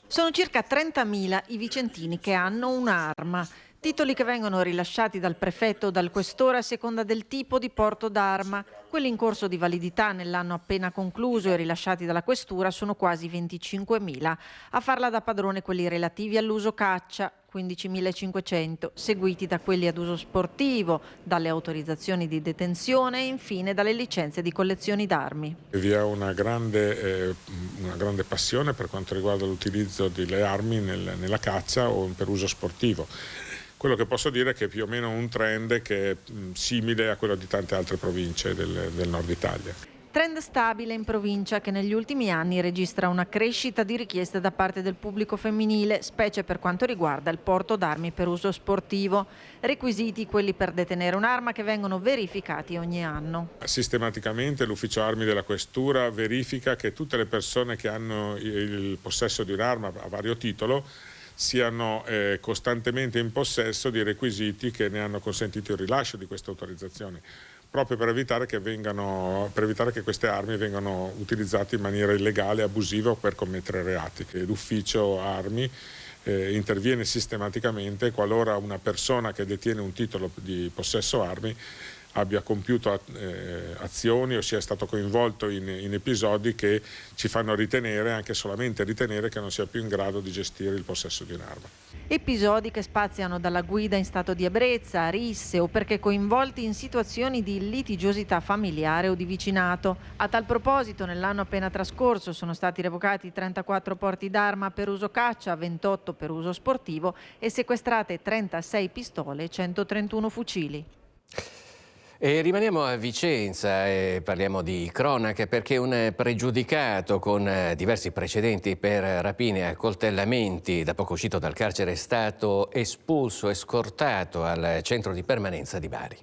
Sono circa 30.000 i vicentini che hanno un'arma. Titoli che vengono rilasciati dal prefetto o dal questore a seconda del tipo di porto d'arma. Quelli in corso di validità nell'anno appena concluso e rilasciati dalla questura sono quasi 25.000. A farla da padrone quelli relativi all'uso caccia, 15.500, seguiti da quelli ad uso sportivo, dalle autorizzazioni di detenzione e infine dalle licenze di collezioni d'armi. Vi è una grande passione per quanto riguarda l'utilizzo delle armi nella caccia o per uso sportivo. Quello che posso dire è che è più o meno un trend che è simile a quello di tante altre province del nord Italia. Trend stabile in provincia che negli ultimi anni registra una crescita di richieste da parte del pubblico femminile, specie per quanto riguarda il porto d'armi per uso sportivo. Requisiti quelli per detenere un'arma che vengono verificati ogni anno. Sistematicamente l'ufficio armi della questura verifica che tutte le persone che hanno il possesso di un'arma a vario titolo siano costantemente in possesso di requisiti che ne hanno consentito il rilascio di queste autorizzazioni, proprio per evitare che queste armi vengano utilizzate in maniera illegale, abusiva o per commettere reati. L'ufficio armi interviene sistematicamente qualora una persona che detiene un titolo di possesso armi abbia compiuto azioni o sia stato coinvolto in episodi che ci fanno ritenere, anche solamente ritenere, che non sia più in grado di gestire il possesso di un'arma. Episodi che spaziano dalla guida in stato di ebbrezza a risse o perché coinvolti in situazioni di litigiosità familiare o di vicinato. A tal proposito, nell'anno appena trascorso sono stati revocati 34 porti d'arma per uso caccia, 28 per uso sportivo e sequestrate 36 pistole e 131 fucili. E rimaniamo a Vicenza e parliamo di cronache perché un pregiudicato con diversi precedenti per rapine e accoltellamenti da poco uscito dal carcere è stato espulso e scortato al centro di permanenza di Bari.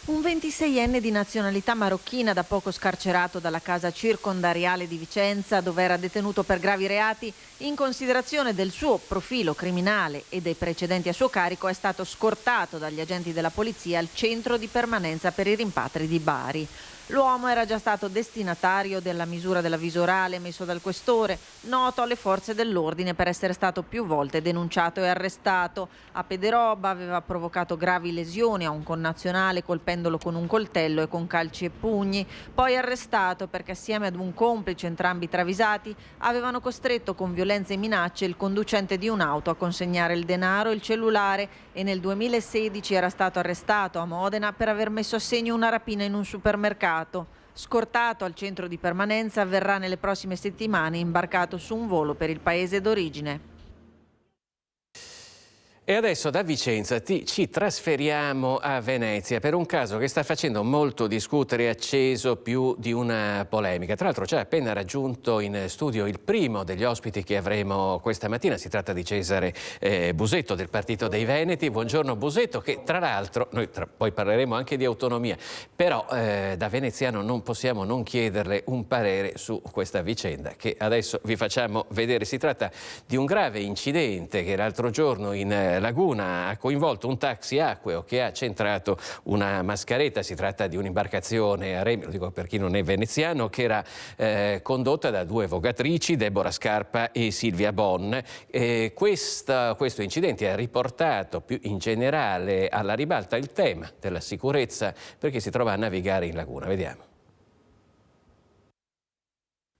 Un 26enne di nazionalità marocchina da poco scarcerato dalla casa circondariale di Vicenza, dove era detenuto per gravi reati, in considerazione del suo profilo criminale e dei precedenti a suo carico, è stato scortato dagli agenti della polizia al centro di permanenza per i rimpatri di Bari. L'uomo era già stato destinatario della misura dell'avviso orale emesso dal questore, noto alle forze dell'ordine per essere stato più volte denunciato e arrestato. A Pederoba aveva provocato gravi lesioni a un connazionale colpendolo con un coltello e con calci e pugni, poi arrestato perché assieme ad un complice, entrambi travisati, avevano costretto con violenze e minacce il conducente di un'auto a consegnare il denaro e il cellulare, e nel 2016 era stato arrestato a Modena per aver messo a segno una rapina in un supermercato. Scortato al centro di permanenza, verrà nelle prossime settimane imbarcato su un volo per il paese d'origine. E adesso da Vicenza ci trasferiamo a Venezia per un caso che sta facendo molto discutere e acceso più di una polemica. Tra l'altro ci ha appena raggiunto in studio il primo degli ospiti che avremo questa mattina. Si tratta di Cesare Busetto del Partito dei Veneti. Buongiorno Busetto, che tra l'altro, noi poi parleremo anche di autonomia, però da veneziano non possiamo non chiederle un parere su questa vicenda che adesso vi facciamo vedere. Si tratta di un grave incidente che l'altro giorno in Laguna ha coinvolto un taxi acqueo che ha centrato una mascaretta. Si tratta di un'imbarcazione a remi, lo dico per chi non è veneziano, che era condotta da due vogatrici, Deborah Scarpa e Silvia Bon. Questo incidente ha riportato più in generale alla ribalta il tema della sicurezza per chi si trova a navigare in laguna. Vediamo.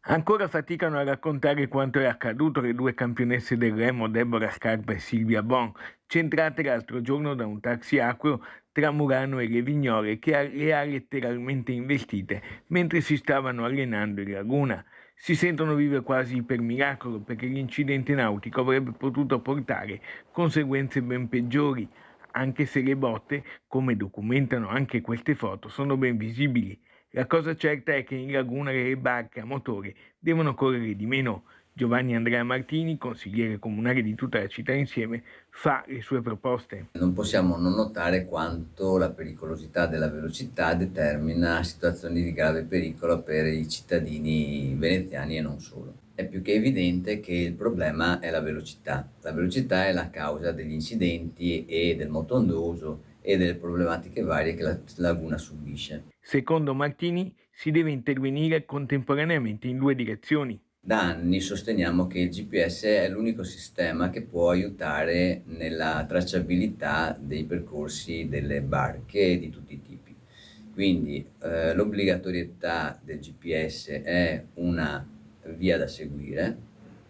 Ancora faticano a raccontare quanto è accaduto alle due campionesse del remo Deborah Scarpa e Silvia Bon, centrate l'altro giorno da un taxi acqueo tra Murano e Le Vignole che le ha letteralmente investite mentre si stavano allenando in laguna. Si sentono vive quasi per miracolo perché l'incidente nautico avrebbe potuto portare conseguenze ben peggiori, anche se le botte, come documentano anche queste foto, sono ben visibili. La cosa certa è che in laguna le barche a motore devono correre di meno. Giovanni Andrea Martini, consigliere comunale di tutta la città insieme, fa le sue proposte. Non possiamo non notare quanto la pericolosità della velocità determina situazioni di grave pericolo per i cittadini veneziani e non solo. È più che evidente che il problema è la velocità. La velocità è la causa degli incidenti e del moto ondoso e delle problematiche varie che la laguna subisce. Secondo Martini si deve intervenire contemporaneamente in due direzioni. Da anni sosteniamo che il GPS è l'unico sistema che può aiutare nella tracciabilità dei percorsi delle barche di tutti i tipi. Quindi l'obbligatorietà del GPS è una via da seguire,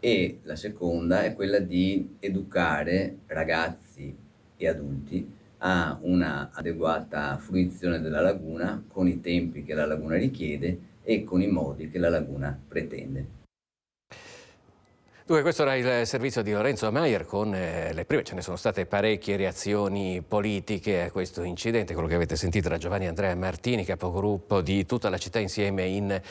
e la seconda è quella di educare ragazzi e adulti a una adeguata fruizione della laguna con i tempi che la laguna richiede e con i modi che la laguna pretende. Dunque, questo era il servizio di Lorenzo Maier con le prime, ce ne sono state parecchie reazioni politiche a questo incidente. Quello che avete sentito da Giovanni Andrea Martini, capogruppo di Tutta la città insieme in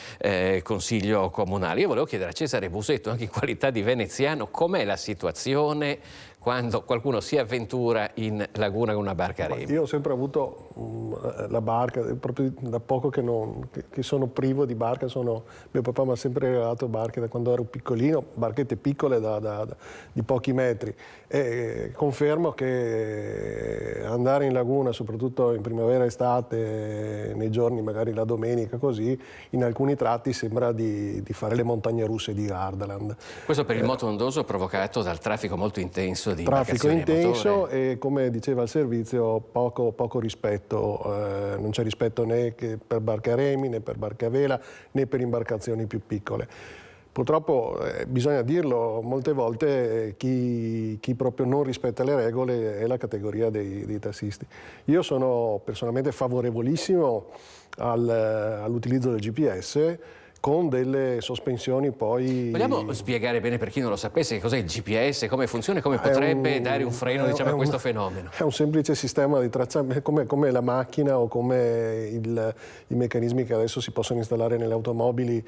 Consiglio Comunale. Io volevo chiedere a Cesare Busetto, anche in qualità di veneziano, com'è la situazione quando qualcuno si avventura in laguna con una barca a remi? Io ho sempre avuto la barca, proprio da poco che sono privo di barca. Mio papà mi ha sempre regalato barche da quando ero piccolino, barchette piccole di pochi metri, e confermo che andare in laguna, soprattutto in primavera, estate, nei giorni magari la domenica così, in alcuni tratti sembra di fare le montagne russe di Gardaland. Questo per il moto ondoso provocato dal traffico molto intenso di traffico intenso motore. E, come diceva il servizio, poco rispetto, non c'è rispetto né per barche a remi, né per barche a vela, né per imbarcazioni più piccole. Purtroppo bisogna dirlo, molte volte chi proprio non rispetta le regole è la categoria dei tassisti. Io sono personalmente favorevolissimo all'utilizzo del GPS, con delle sospensioni poi... Vogliamo spiegare bene per chi non lo sapesse che cos'è il GPS, come funziona e come potrebbe dare un freno a questo fenomeno? È un semplice sistema di tracciamento, come la macchina o come i meccanismi che adesso si possono installare nelle automobili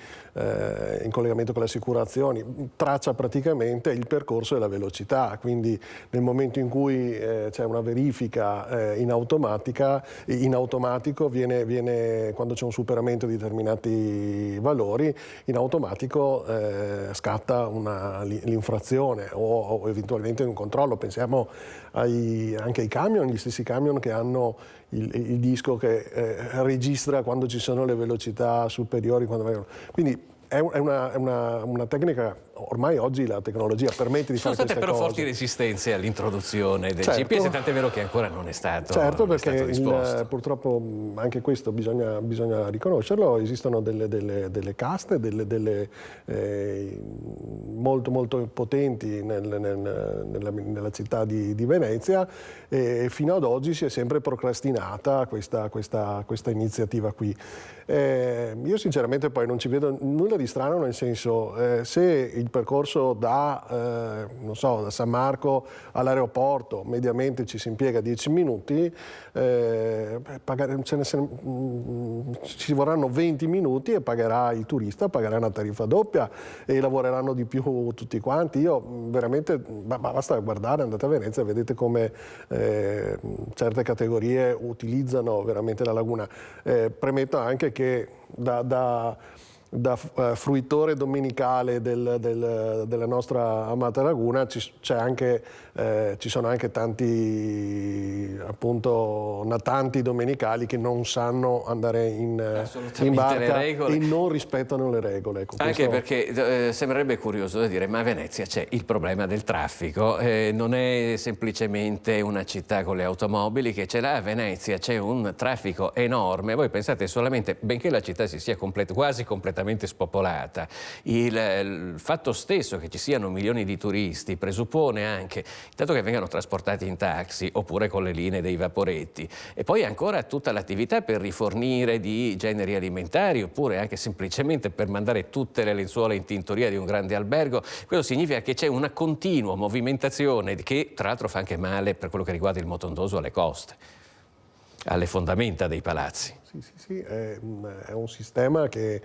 in collegamento con le assicurazioni. Traccia praticamente il percorso e la velocità, quindi nel momento in cui c'è una verifica in automatico viene quando c'è un superamento di determinati valori, in automatico scatta l'infrazione o eventualmente un controllo. Pensiamo anche ai camion, gli stessi camion che hanno il disco che registra quando ci sono le velocità superiori. Quindi è una tecnica, ormai oggi la tecnologia permette di fare queste cose. Sono state però forti resistenze all'introduzione del GPS, tant'è vero che ancora non è stato perché purtroppo anche questo bisogna riconoscerlo, esistono delle caste, molto potenti nella città di Venezia, e fino ad oggi si è sempre procrastinata questa iniziativa qui. Io sinceramente poi non ci vedo nulla di strano, nel senso, se il percorso da San Marco all'aeroporto mediamente ci si impiega 10 minuti, ci vorranno 20 minuti e pagherà il turista, pagherà una tariffa doppia e lavoreranno di più tutti quanti. Io veramente, basta guardare, andate a Venezia e vedete come certe categorie utilizzano veramente la laguna. Premetto anche che da fruitore domenicale della nostra amata laguna ci sono anche tanti appunto natanti domenicali che non sanno andare in barca e non rispettano le regole. Anche perché sembrerebbe curioso da dire, ma a Venezia c'è il problema del traffico, non è semplicemente una città con le automobili che ce l'ha. A Venezia c'è un traffico enorme. Voi pensate solamente, benché la città si sia quasi completamente spopolata, il fatto stesso che ci siano milioni di turisti presuppone anche intanto che vengano trasportati in taxi oppure con le linee dei vaporetti, e poi ancora tutta l'attività per rifornire di generi alimentari oppure anche semplicemente per mandare tutte le lenzuola in tintoria di un grande albergo. Questo significa che c'è una continua movimentazione che tra l'altro fa anche male per quello che riguarda il moto ondoso alle coste, alle fondamenta dei palazzi. Sì, è un sistema che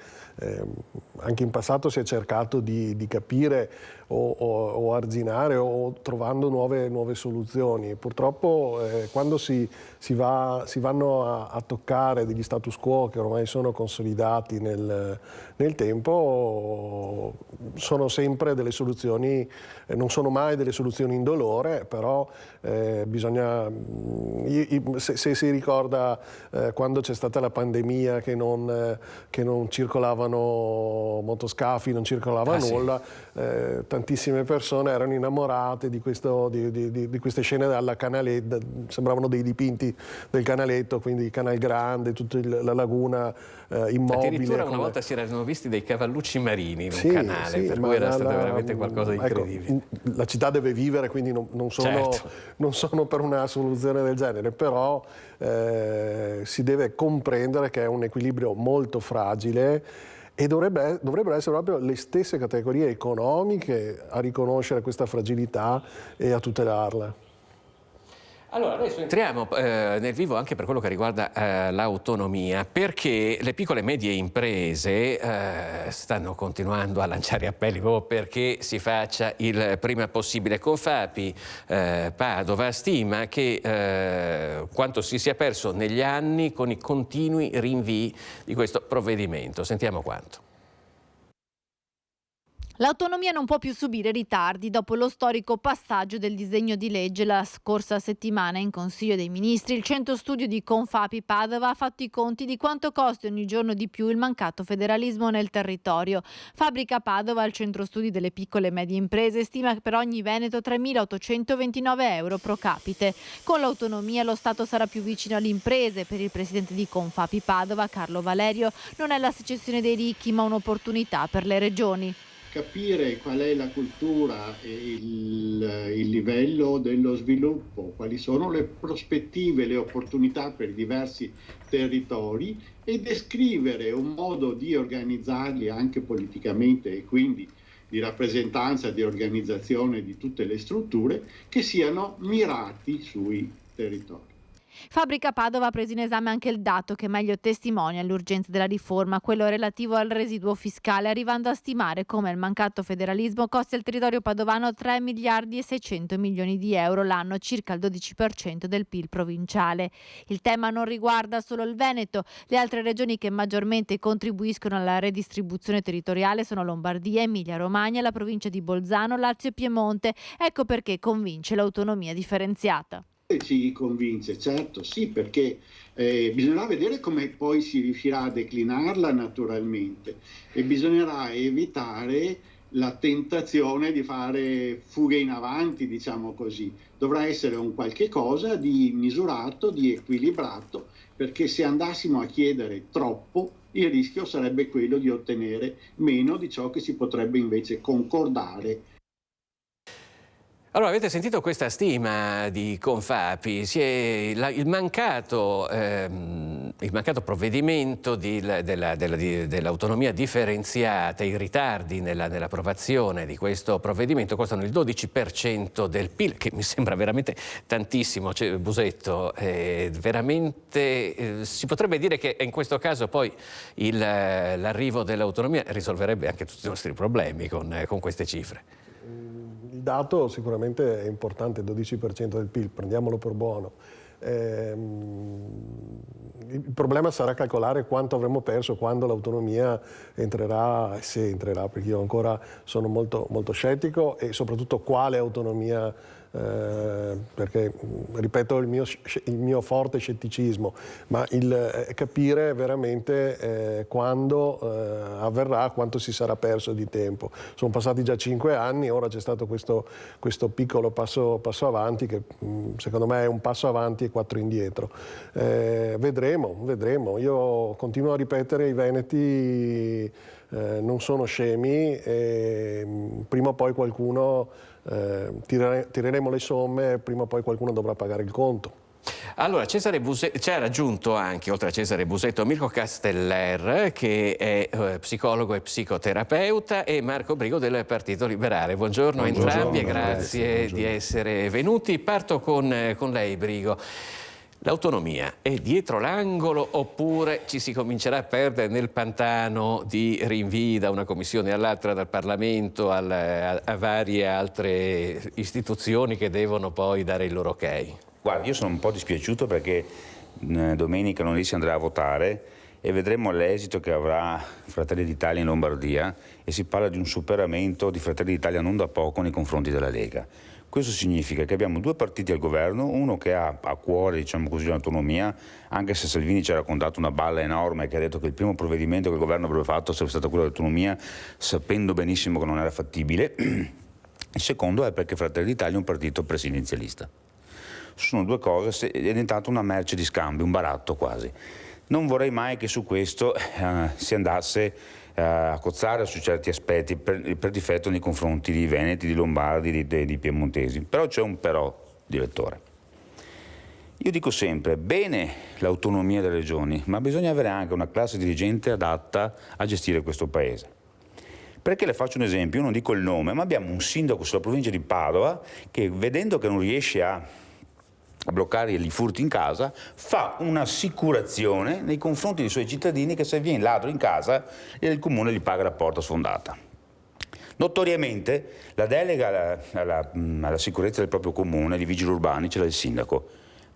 anche in passato si è cercato di capire o arginare o trovando nuove soluzioni. Purtroppo quando si vanno a toccare degli status quo che ormai sono consolidati nel tempo, sono sempre delle soluzioni, non sono mai delle soluzioni indolore, però bisogna, se si ricorda quando c'è stata la pandemia che non circolavano motoscafi, non circolava nulla, tantissime persone erano innamorate di queste scene alla Canaletta, sembravano dei dipinti del Canaletto, quindi il Canal Grande, tutta la laguna immobile. Addirittura una volta si erano visti dei cavallucci marini in un canale, per cui era stato veramente qualcosa di incredibile. La città deve vivere, quindi non sono per una soluzione del genere, però si deve comprendere che è un equilibrio molto fragile e dovrebbero essere proprio le stesse categorie economiche a riconoscere questa fragilità e a tutelarla. Allora, adesso entriamo nel vivo anche per quello che riguarda l'autonomia, perché le piccole e medie imprese stanno continuando a lanciare appelli proprio perché si faccia il prima possibile. Confapi Padova stima che quanto si sia perso negli anni con i continui rinvii di questo provvedimento. Sentiamo quanto. L'autonomia non può più subire ritardi dopo lo storico passaggio del disegno di legge la scorsa settimana in Consiglio dei Ministri. Il centro studio di Confapi Padova ha fatto i conti di quanto costi ogni giorno di più il mancato federalismo nel territorio. Fabbrica Padova, il centro studi delle piccole e medie imprese, stima per ogni veneto 3.829 euro pro capite. Con l'autonomia lo Stato sarà più vicino alle imprese. Per il presidente di Confapi Padova, Carlo Valerio, non è la secessione dei ricchi ma un'opportunità per le regioni. Capire qual è la cultura e il livello dello sviluppo, quali sono le prospettive, le opportunità per i diversi territori e descrivere un modo di organizzarli anche politicamente e quindi di rappresentanza, di organizzazione di tutte le strutture che siano mirati sui territori. Fabbrica Padova ha preso in esame anche il dato che meglio testimonia l'urgenza della riforma, quello relativo al residuo fiscale, arrivando a stimare come il mancato federalismo costi al territorio padovano 3 miliardi e 600 milioni di euro l'anno, circa il 12% del PIL provinciale. Il tema non riguarda solo il Veneto, le altre regioni che maggiormente contribuiscono alla redistribuzione territoriale sono Lombardia, Emilia-Romagna, la provincia di Bolzano, Lazio e Piemonte. Ecco perché convince l'autonomia differenziata. Ci convince, certo, sì, perché bisognerà vedere come poi si riuscirà a declinarla naturalmente e bisognerà evitare la tentazione di fare fughe in avanti, diciamo così. Dovrà essere un qualche cosa di misurato, di equilibrato, perché se andassimo a chiedere troppo, il rischio sarebbe quello di ottenere meno di ciò che si potrebbe invece concordare. Allora, avete sentito questa stima di Confapi? Il mancato provvedimento dell'autonomia differenziata, i ritardi nell'approvazione di questo provvedimento costano il 12% del PIL, che mi sembra veramente tantissimo. Busetto, veramente si potrebbe dire che in questo caso poi l'arrivo dell'autonomia risolverebbe anche tutti i nostri problemi con queste cifre. Il dato sicuramente è importante, il 12% del PIL, prendiamolo per buono. Il problema sarà calcolare quanto avremo perso quando l'autonomia entrerà, se entrerà, perché io ancora sono molto, molto scettico, e soprattutto quale autonomia, perché ripeto il mio forte scetticismo, ma capire veramente quando avverrà, quanto si sarà perso di tempo. Sono passati già 5 anni, ora c'è stato questo piccolo passo avanti che secondo me è un passo avanti e 4 indietro. Vedremo. Io continuo a ripetere, i veneti non sono scemi e prima o poi qualcuno tireremo le somme, prima o poi qualcuno dovrà pagare il conto. Allora, Cesare Busetto, c'è raggiunto anche, oltre a Cesare Busetto, Mirko Casteller, che è psicologo e psicoterapeuta, e Marco Brigo del Partito Liberale. Buongiorno a entrambi e grazie di essere venuti. Parto con lei, Brigo. L'autonomia è dietro l'angolo oppure ci si comincerà a perdere nel pantano di rinvii da una commissione all'altra, dal Parlamento a varie altre istituzioni che devono poi dare il loro ok? Guarda, io sono un po' dispiaciuto perché domenica lunedì si andrà a votare e vedremo l'esito che avrà Fratelli d'Italia in Lombardia, e si parla di un superamento di Fratelli d'Italia non da poco nei confronti della Lega. Questo significa che abbiamo due partiti al governo, uno che ha a cuore, diciamo così, l'autonomia, anche se Salvini ci ha raccontato una balla enorme che ha detto che il primo provvedimento che il governo avrebbe fatto sarebbe stato quello dell'autonomia, sapendo benissimo che non era fattibile. Il secondo è perché Fratelli d'Italia è un partito presidenzialista. Sono due cose, è diventato una merce di scambio, un baratto quasi. Non vorrei mai che su questo si andasse a cozzare su certi aspetti per difetto nei confronti di Veneti, di Lombardi, di Piemontesi. Però c'è un però, direttore. Io dico sempre, bene l'autonomia delle regioni, ma bisogna avere anche una classe dirigente adatta a gestire questo paese. Perché le faccio un esempio, io non dico il nome, ma abbiamo un sindaco sulla provincia di Padova che, vedendo che non riesce a bloccare i furti in casa, fa un'assicurazione nei confronti dei suoi cittadini che se viene ladro in casa il comune gli paga la porta sfondata. Notoriamente la delega alla sicurezza del proprio comune, di vigili urbani, ce l'ha il sindaco.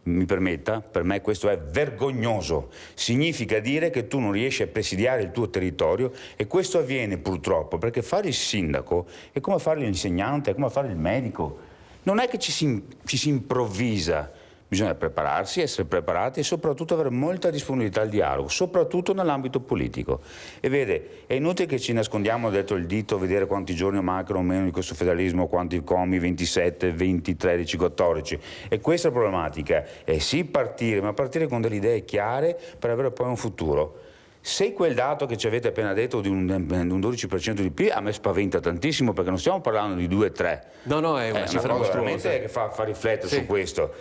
Mi permetta, per me questo è vergognoso. Significa dire che tu non riesci a presidiare il tuo territorio, e questo avviene purtroppo perché fare il sindaco è come fare l'insegnante, è come fare il medico. Non è che ci si improvvisa, bisogna prepararsi, essere preparati e soprattutto avere molta disponibilità al dialogo, soprattutto nell'ambito politico. E vede, è inutile che ci nascondiamo dietro il dito a vedere quanti giorni mancano o meno di questo federalismo, quanti comi, 27, 20, 13, 14. E questa è la problematica, è sì partire, ma partire con delle idee chiare per avere poi un futuro. Se quel dato che ci avete appena detto di un 12% di PIL a me spaventa tantissimo, perché non stiamo parlando di 2-3. No, è una cifra cosa mostruosa veramente che fa riflettere su questo.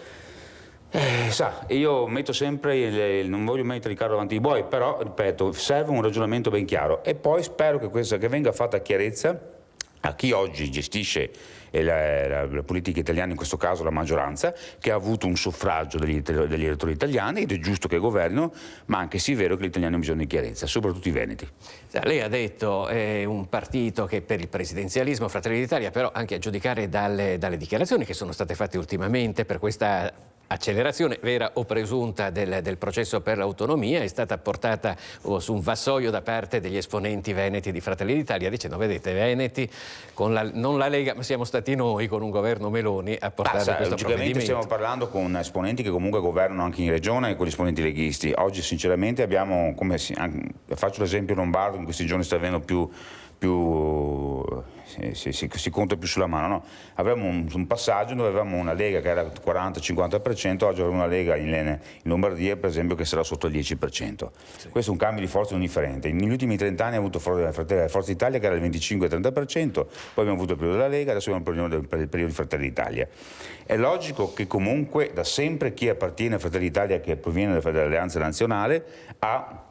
Sa, io metto sempre, non voglio mettere il carro davanti ai buoi, però, ripeto, serve un ragionamento ben chiaro. E poi spero che venga fatta chiarezza a chi oggi gestisce la politica italiana, in questo caso la maggioranza, che ha avuto un suffragio degli elettori italiani, ed è giusto che governino, ma anche sì è vero che gli italiani hanno bisogno di chiarezza, soprattutto i veneti. Lei ha detto è un partito che per il presidenzialismo, Fratelli d'Italia, però anche a giudicare dalle dichiarazioni che sono state fatte ultimamente per questa accelerazione vera o presunta del processo per l'autonomia, è stata portata su un vassoio da parte degli esponenti veneti di Fratelli d'Italia, dicendo: vedete, veneti, non la Lega, ma siamo stati noi con un governo Meloni a portare questo provvedimento. Stiamo parlando con esponenti che comunque governano anche in regione e con gli esponenti leghisti. Oggi sinceramente abbiamo, faccio l'esempio lombardo, in questi giorni sta avvenendo più si conta più sulla mano, no? Avevamo un passaggio dove avevamo una Lega che era 40-50%, oggi avevamo una Lega in Lombardia, per esempio, che sarà sotto il 10%. Sì. Questo è un cambio di forza non indifferente. Negli ultimi 30 anni ha avuto Forza Italia che era il 25-30%, poi abbiamo avuto il periodo della Lega, adesso abbiamo il periodo di Fratelli d'Italia. È logico che comunque da sempre chi appartiene a Fratelli d'Italia, che proviene dall'Alleanza Nazionale, ha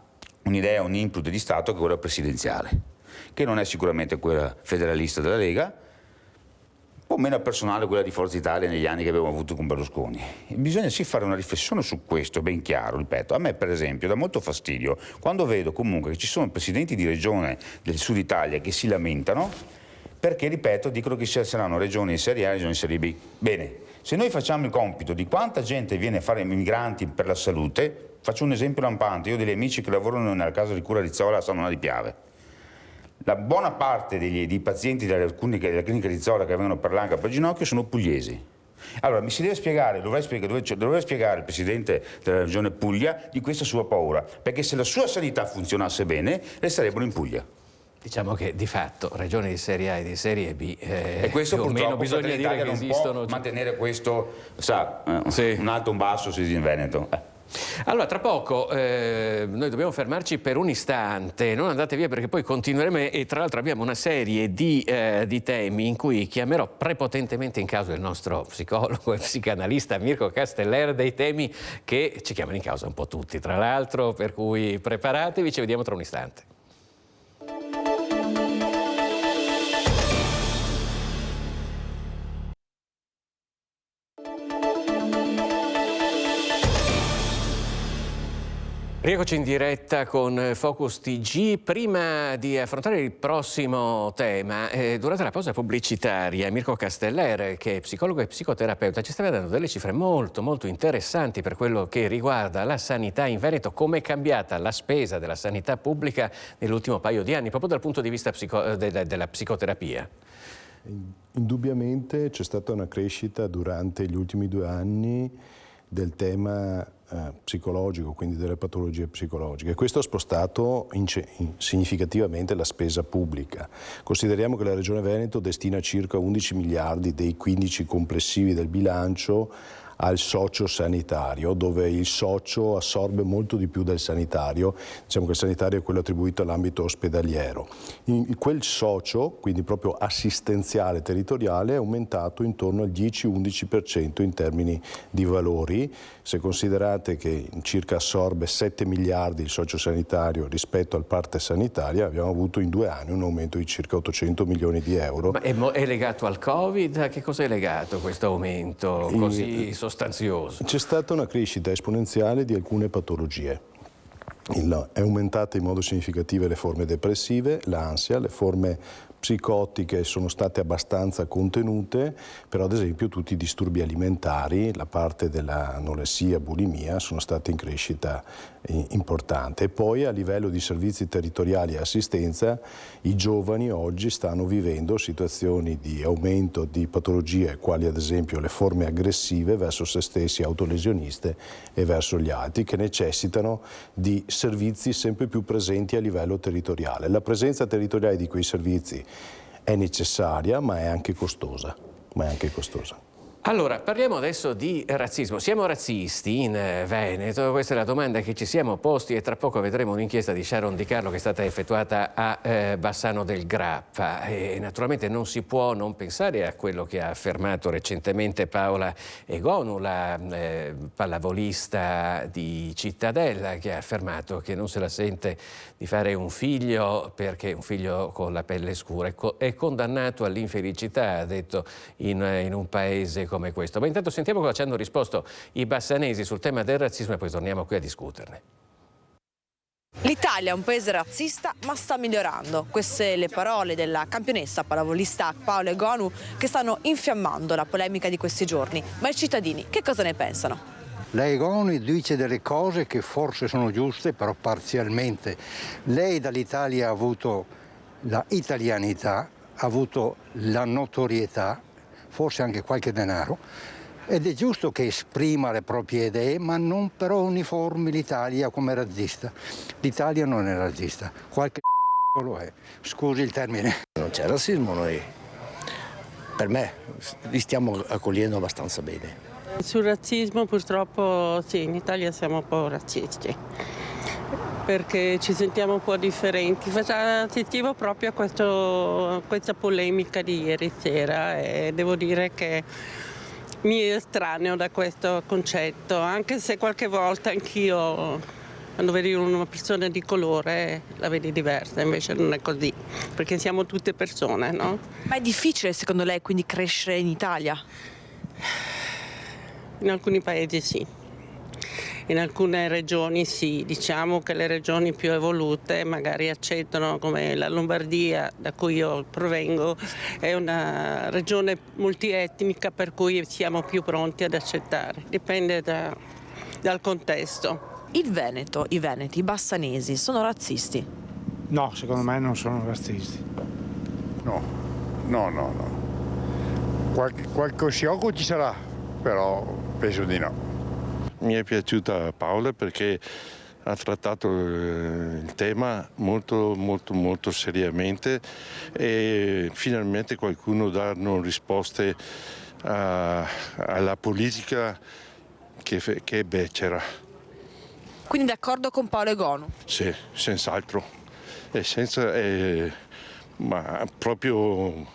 un'idea, un input di Stato che è quella presidenziale, che non è sicuramente quella federalista della Lega, o meno personale quella di Forza Italia negli anni che abbiamo avuto con Berlusconi. Bisogna sì fare una riflessione su questo, ben chiaro, ripeto. A me per esempio dà molto fastidio quando vedo comunque che ci sono presidenti di regione del sud Italia che si lamentano perché, ripeto, dicono che ci saranno regioni in Serie A e regioni in Serie B. Bene, se noi facciamo il compito di quanta gente viene a fare migranti per la salute, faccio un esempio lampante, io ho degli amici che lavorano nella casa di cura Rizzola a San di Piave. La buona parte dei pazienti della clinica Rizzola che vengono per l'anca per ginocchio sono pugliesi. Allora mi si deve spiegare, dovrebbe spiegare il presidente della regione Puglia di questa sua paura, perché se la sua sanità funzionasse bene resterebbero in Puglia. Diciamo che di fatto regioni di Serie A e di Serie B e questo più o meno bisogna dire che non esistono. Può mantenere questo, un alto un basso si dice in Veneto. Allora, tra poco noi dobbiamo fermarci per un istante, non andate via perché poi continueremo, e tra l'altro abbiamo una serie di temi in cui chiamerò prepotentemente in causa il nostro psicologo e psicanalista Mirko Casteller, dei temi che ci chiamano in causa un po' tutti, tra l'altro, per cui preparatevi, ci vediamo tra un istante. Rieccoci in diretta con Focus TG. Prima di affrontare il prossimo tema, durante la pausa pubblicitaria, Mirko Casteller, che è psicologo e psicoterapeuta, ci stava dando delle cifre molto molto interessanti per quello che riguarda la sanità in Veneto, come è cambiata la spesa della sanità pubblica nell'ultimo paio di anni, proprio dal punto di vista della psicoterapia. Indubbiamente c'è stata una crescita durante gli ultimi 2 anni del tema psicologico, quindi delle patologie psicologiche. Questo ha spostato significativamente la spesa pubblica. Consideriamo che la Regione Veneto destina circa 11 miliardi dei 15 complessivi del bilancio al socio-sanitario, dove il socio assorbe molto di più del sanitario. Diciamo che il sanitario è quello attribuito all'ambito ospedaliero. Quel socio, quindi proprio assistenziale territoriale, è aumentato intorno al 10-11% in termini di valori. Se considerate che circa assorbe 7 miliardi il socio-sanitario rispetto al parte sanitaria, abbiamo avuto in 2 anni un aumento di circa 800 milioni di euro. Ma è legato al Covid? A che cosa è legato questo aumento così sostanzioso? C'è stata una crescita esponenziale di alcune patologie. È aumentata in modo significativo le forme depressive, l'ansia, le forme psicotiche sono state abbastanza contenute, però ad esempio tutti i disturbi alimentari, la parte dell'anoressia, bulimia, sono stati in crescita importante. E poi a livello di servizi territoriali e assistenza i giovani oggi stanno vivendo situazioni di aumento di patologie quali ad esempio le forme aggressive verso se stessi, autolesioniste e verso gli altri, che necessitano di servizi sempre più presenti a livello territoriale. La presenza territoriale di quei servizi è necessaria, ma è anche costosa. Allora, parliamo adesso di razzismo. Siamo razzisti in Veneto? Questa è la domanda che ci siamo posti e tra poco vedremo un'inchiesta di Sharon Di Carlo che è stata effettuata a Bassano del Grappa. E naturalmente non si può non pensare a quello che ha affermato recentemente Paola Egonu, la pallavolista di Cittadella, che ha affermato che non se la sente di fare un figlio perché un figlio con la pelle scura è condannato all'infelicità, ha detto in un paese come questo. Ma intanto sentiamo cosa ci hanno risposto i bassanesi sul tema del razzismo e poi torniamo qui a discuterne. L'Italia è un paese razzista ma sta migliorando. Queste le parole della campionessa pallavolista Paola Egonu che stanno infiammando la polemica di questi giorni. Ma i cittadini che cosa ne pensano? La Egonu dice delle cose che forse sono giuste, però parzialmente. Lei dall'Italia ha avuto la italianità, ha avuto la notorietà, forse anche qualche denaro, ed è giusto che esprima le proprie idee, ma non però uniformi l'Italia come razzista. L'Italia non è razzista, qualche lo è. Scusi il termine. Non c'è razzismo, noi, per me, li stiamo accogliendo abbastanza bene. Sul razzismo purtroppo sì, in Italia siamo un po' razzisti, perché ci sentiamo un po' differenti. Faccio attivo proprio a questa polemica di ieri sera e devo dire che mi estraneo da questo concetto, anche se qualche volta anch'io, quando vedi una persona di colore, la vedi diversa, invece non è così, perché siamo tutte persone, no? Ma è difficile secondo lei quindi crescere in Italia? In alcuni paesi sì. In alcune regioni sì, diciamo che le regioni più evolute magari accettano, come la Lombardia, da cui io provengo, è una regione multietnica per cui siamo più pronti ad accettare, dipende dal contesto. Il Veneto, i veneti, i bassanesi sono razzisti? No, secondo me non sono razzisti. No. Qualche sciocco ci sarà, però penso di no. Mi è piaciuta Paola perché ha trattato il tema molto seriamente e finalmente qualcuno dà risposte alla politica che è becera. Quindi d'accordo con Paola Egonu? Sì, senz'altro. Ma proprio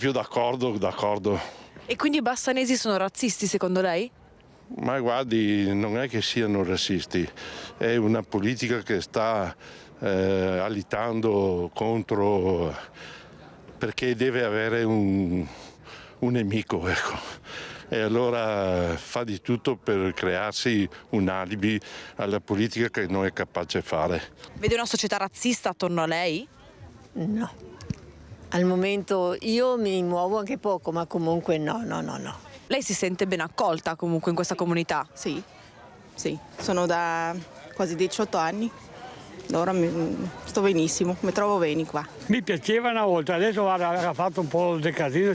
d'accordo. E quindi i bassanesi sono razzisti secondo lei? Ma guardi, non è che siano razzisti, è una politica che sta alitando contro, perché deve avere un nemico, ecco. E allora fa di tutto per crearsi un alibi alla politica che non è capace di fare. Vede una società razzista attorno a lei? No. Al momento io mi muovo anche poco, ma comunque no. Lei si sente ben accolta comunque in questa comunità? Sì, sono da quasi 18 anni Allora sto benissimo, mi trovo bene qua. Mi piaceva una volta, adesso guarda, ha fatto un po' di casino,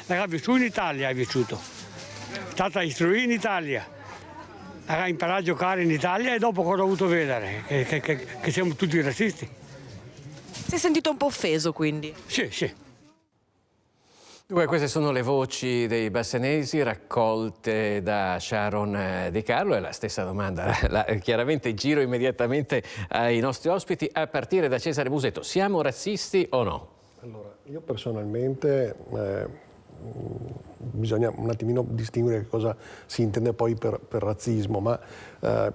era vissuto in Italia, è vissuto. È stata istruita in Italia, ha imparato a giocare in Italia e dopo cosa ho avuto vedere? Che siamo tutti razzisti. Si è sentito un po' offeso quindi? Sì, sì. Dunque, queste sono le voci dei bassanesi raccolte da Sharon Di Carlo e la stessa domanda, chiaramente giro immediatamente ai nostri ospiti a partire da Cesare Musetto. Siamo razzisti o no? Allora, io personalmente bisogna un attimino distinguere che cosa si intende poi per razzismo, ma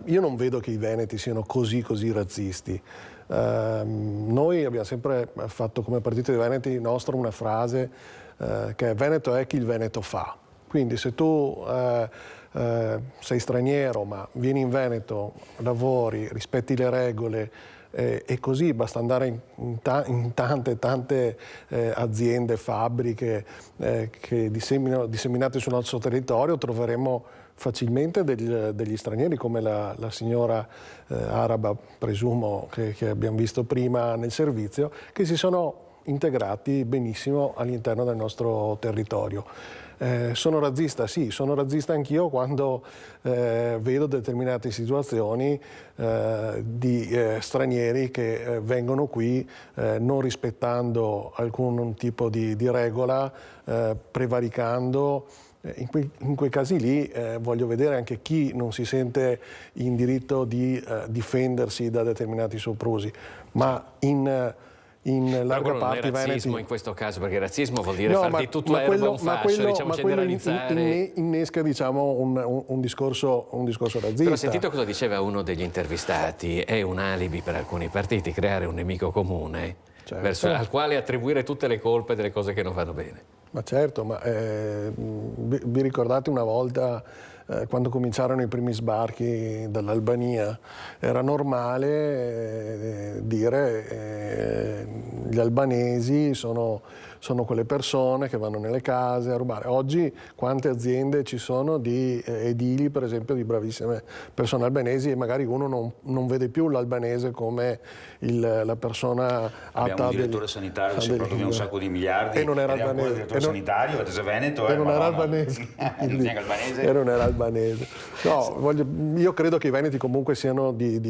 io non vedo che i veneti siano così razzisti. Noi abbiamo sempre fatto come Partito dei Veneti nostra una frase che Veneto è chi il Veneto fa. Quindi se tu sei straniero ma vieni in Veneto, lavori, rispetti le regole e così basta andare in tante aziende, fabbriche che disseminate sul nostro territorio, troveremo facilmente degli stranieri come la signora araba, presumo, che abbiamo visto prima nel servizio, che si sono integrati benissimo all'interno del nostro territorio. Sono razzista? Sì, sono razzista anch'io quando vedo determinate situazioni di stranieri che vengono qui non rispettando alcun tipo di regola, prevaricando. In quei casi lì voglio vedere anche chi non si sente in diritto di difendersi da determinati soprusi, ma in larga parte non è razzismo in questo caso, perché razzismo vuol dire farti tutto erba un fascio, diciamo, generalizzare. Innesca, diciamo, un discorso razzista. Però ho sentito cosa diceva uno degli intervistati, è un alibi per alcuni partiti creare un nemico comune, certo, al quale attribuire tutte le colpe delle cose che non vanno bene. Ma certo, ma vi ricordate una volta quando cominciarono i primi sbarchi dall'Albania, era normale dire gli albanesi sono quelle persone che vanno nelle case a rubare. Oggi quante aziende ci sono di edili, per esempio, di bravissime persone albanesi, e magari uno non vede più l'albanese come la persona atta. Abbiamo un direttore sanitario che si produce un sacco di miliardi e non era albanese. Il direttore sanitario, Vetese Veneto, e non era albanese. E non era albanese. No, io credo che i veneti comunque siano di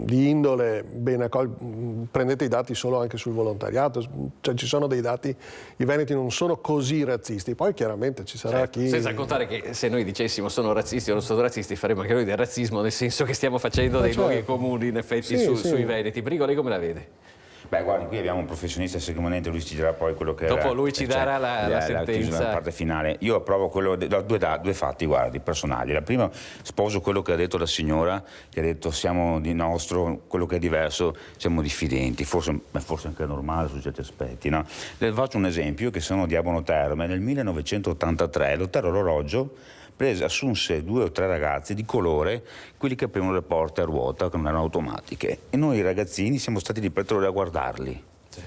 indole ben accolti. Prendete i dati solo anche sul volontariato, cioè ci sono dei dati, i veneti non sono così razzisti, poi chiaramente ci sarà chi... Senza contare che se noi dicessimo sono razzisti o non sono razzisti faremo anche noi del razzismo, nel senso che stiamo facendo dei luoghi comuni in effetti sui veneti. Brigo, lei come la vede? Beh, guardi, qui abbiamo un professionista sicuramente, lui ci dirà poi quello che dopo lui ci darà la sentenza. La parte finale. Io approvo quello due fatti, guardi, personali. La prima, sposo quello che ha detto la signora, che ha detto siamo di nostro, quello che è diverso, siamo diffidenti, forse anche normale su certi aspetti, no? Le faccio un esempio, che sono di Abano Terme. Nel 1983 l'hotel Orologio assunse 2 o 3 ragazzi di colore, quelli che aprivano le porte a ruota, che non erano automatiche, e noi ragazzini siamo stati lì per 3 ore a guardarli. Sì.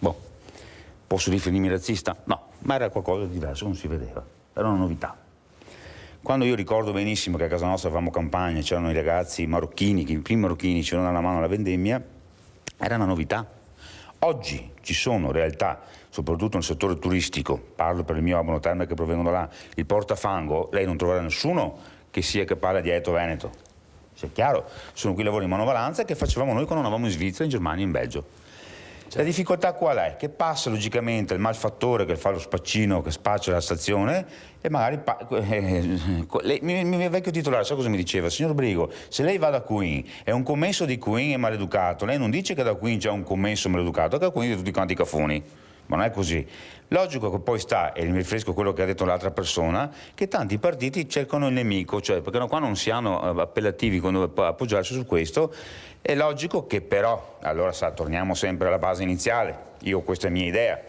Boh, posso definirmi razzista? No, ma era qualcosa di diverso, non si vedeva, era una novità. Quando io ricordo benissimo che a casa nostra avevamo campagna, c'erano i ragazzi marocchini, che i primi marocchini ci davano la mano alla vendemmia, era una novità. Oggi ci sono realtà, soprattutto nel settore turistico, parlo per il mio Abano Terme che provengono da là, il portafango, lei non troverà nessuno che parla dietro Veneto. Cioè, chiaro, sono quei lavori in manovalanza che facevamo noi quando andavamo in Svizzera, in Germania e in Belgio. La difficoltà qual è? Che passa logicamente il malfattore che fa lo spaccino, che spaccia la stazione, e magari il mio vecchio titolare, sa cosa mi diceva? Signor Brigo, se lei va da Queen e un commesso di Queen è maleducato, lei non dice che da Queen c'è un commesso maleducato, che da Queen è tutti quanti cafoni. Ma non è così. Logico che poi sta, e mi riferisco a quello che ha detto l'altra persona, che tanti partiti cercano il nemico, cioè perché qua non si hanno appellativi quando appoggiarsi su questo. È logico che però, allora torniamo sempre alla base iniziale, questa è mia idea.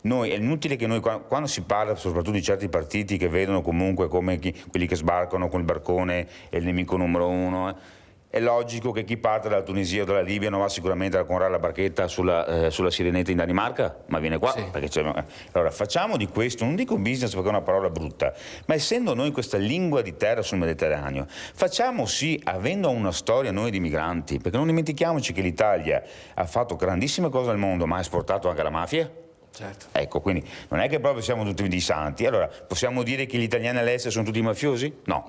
È inutile che noi, quando si parla soprattutto di certi partiti che vedono comunque come quelli che sbarcano con il barcone è il nemico numero 1, È logico che chi parte dalla Tunisia o dalla Libia non va sicuramente a comprare la barchetta sulla Sirenetta in Danimarca, ma viene qua. Perché allora facciamo di questo, non dico business perché è una parola brutta, ma essendo noi questa lingua di terra sul Mediterraneo, facciamo sì, avendo una storia noi di migranti, perché non dimentichiamoci che l'Italia ha fatto grandissime cose al mondo, ma ha esportato anche la mafia. Certo. Ecco, quindi non è che proprio siamo tutti dei santi. Allora, possiamo dire che gli italiani all'estero sono tutti mafiosi? No.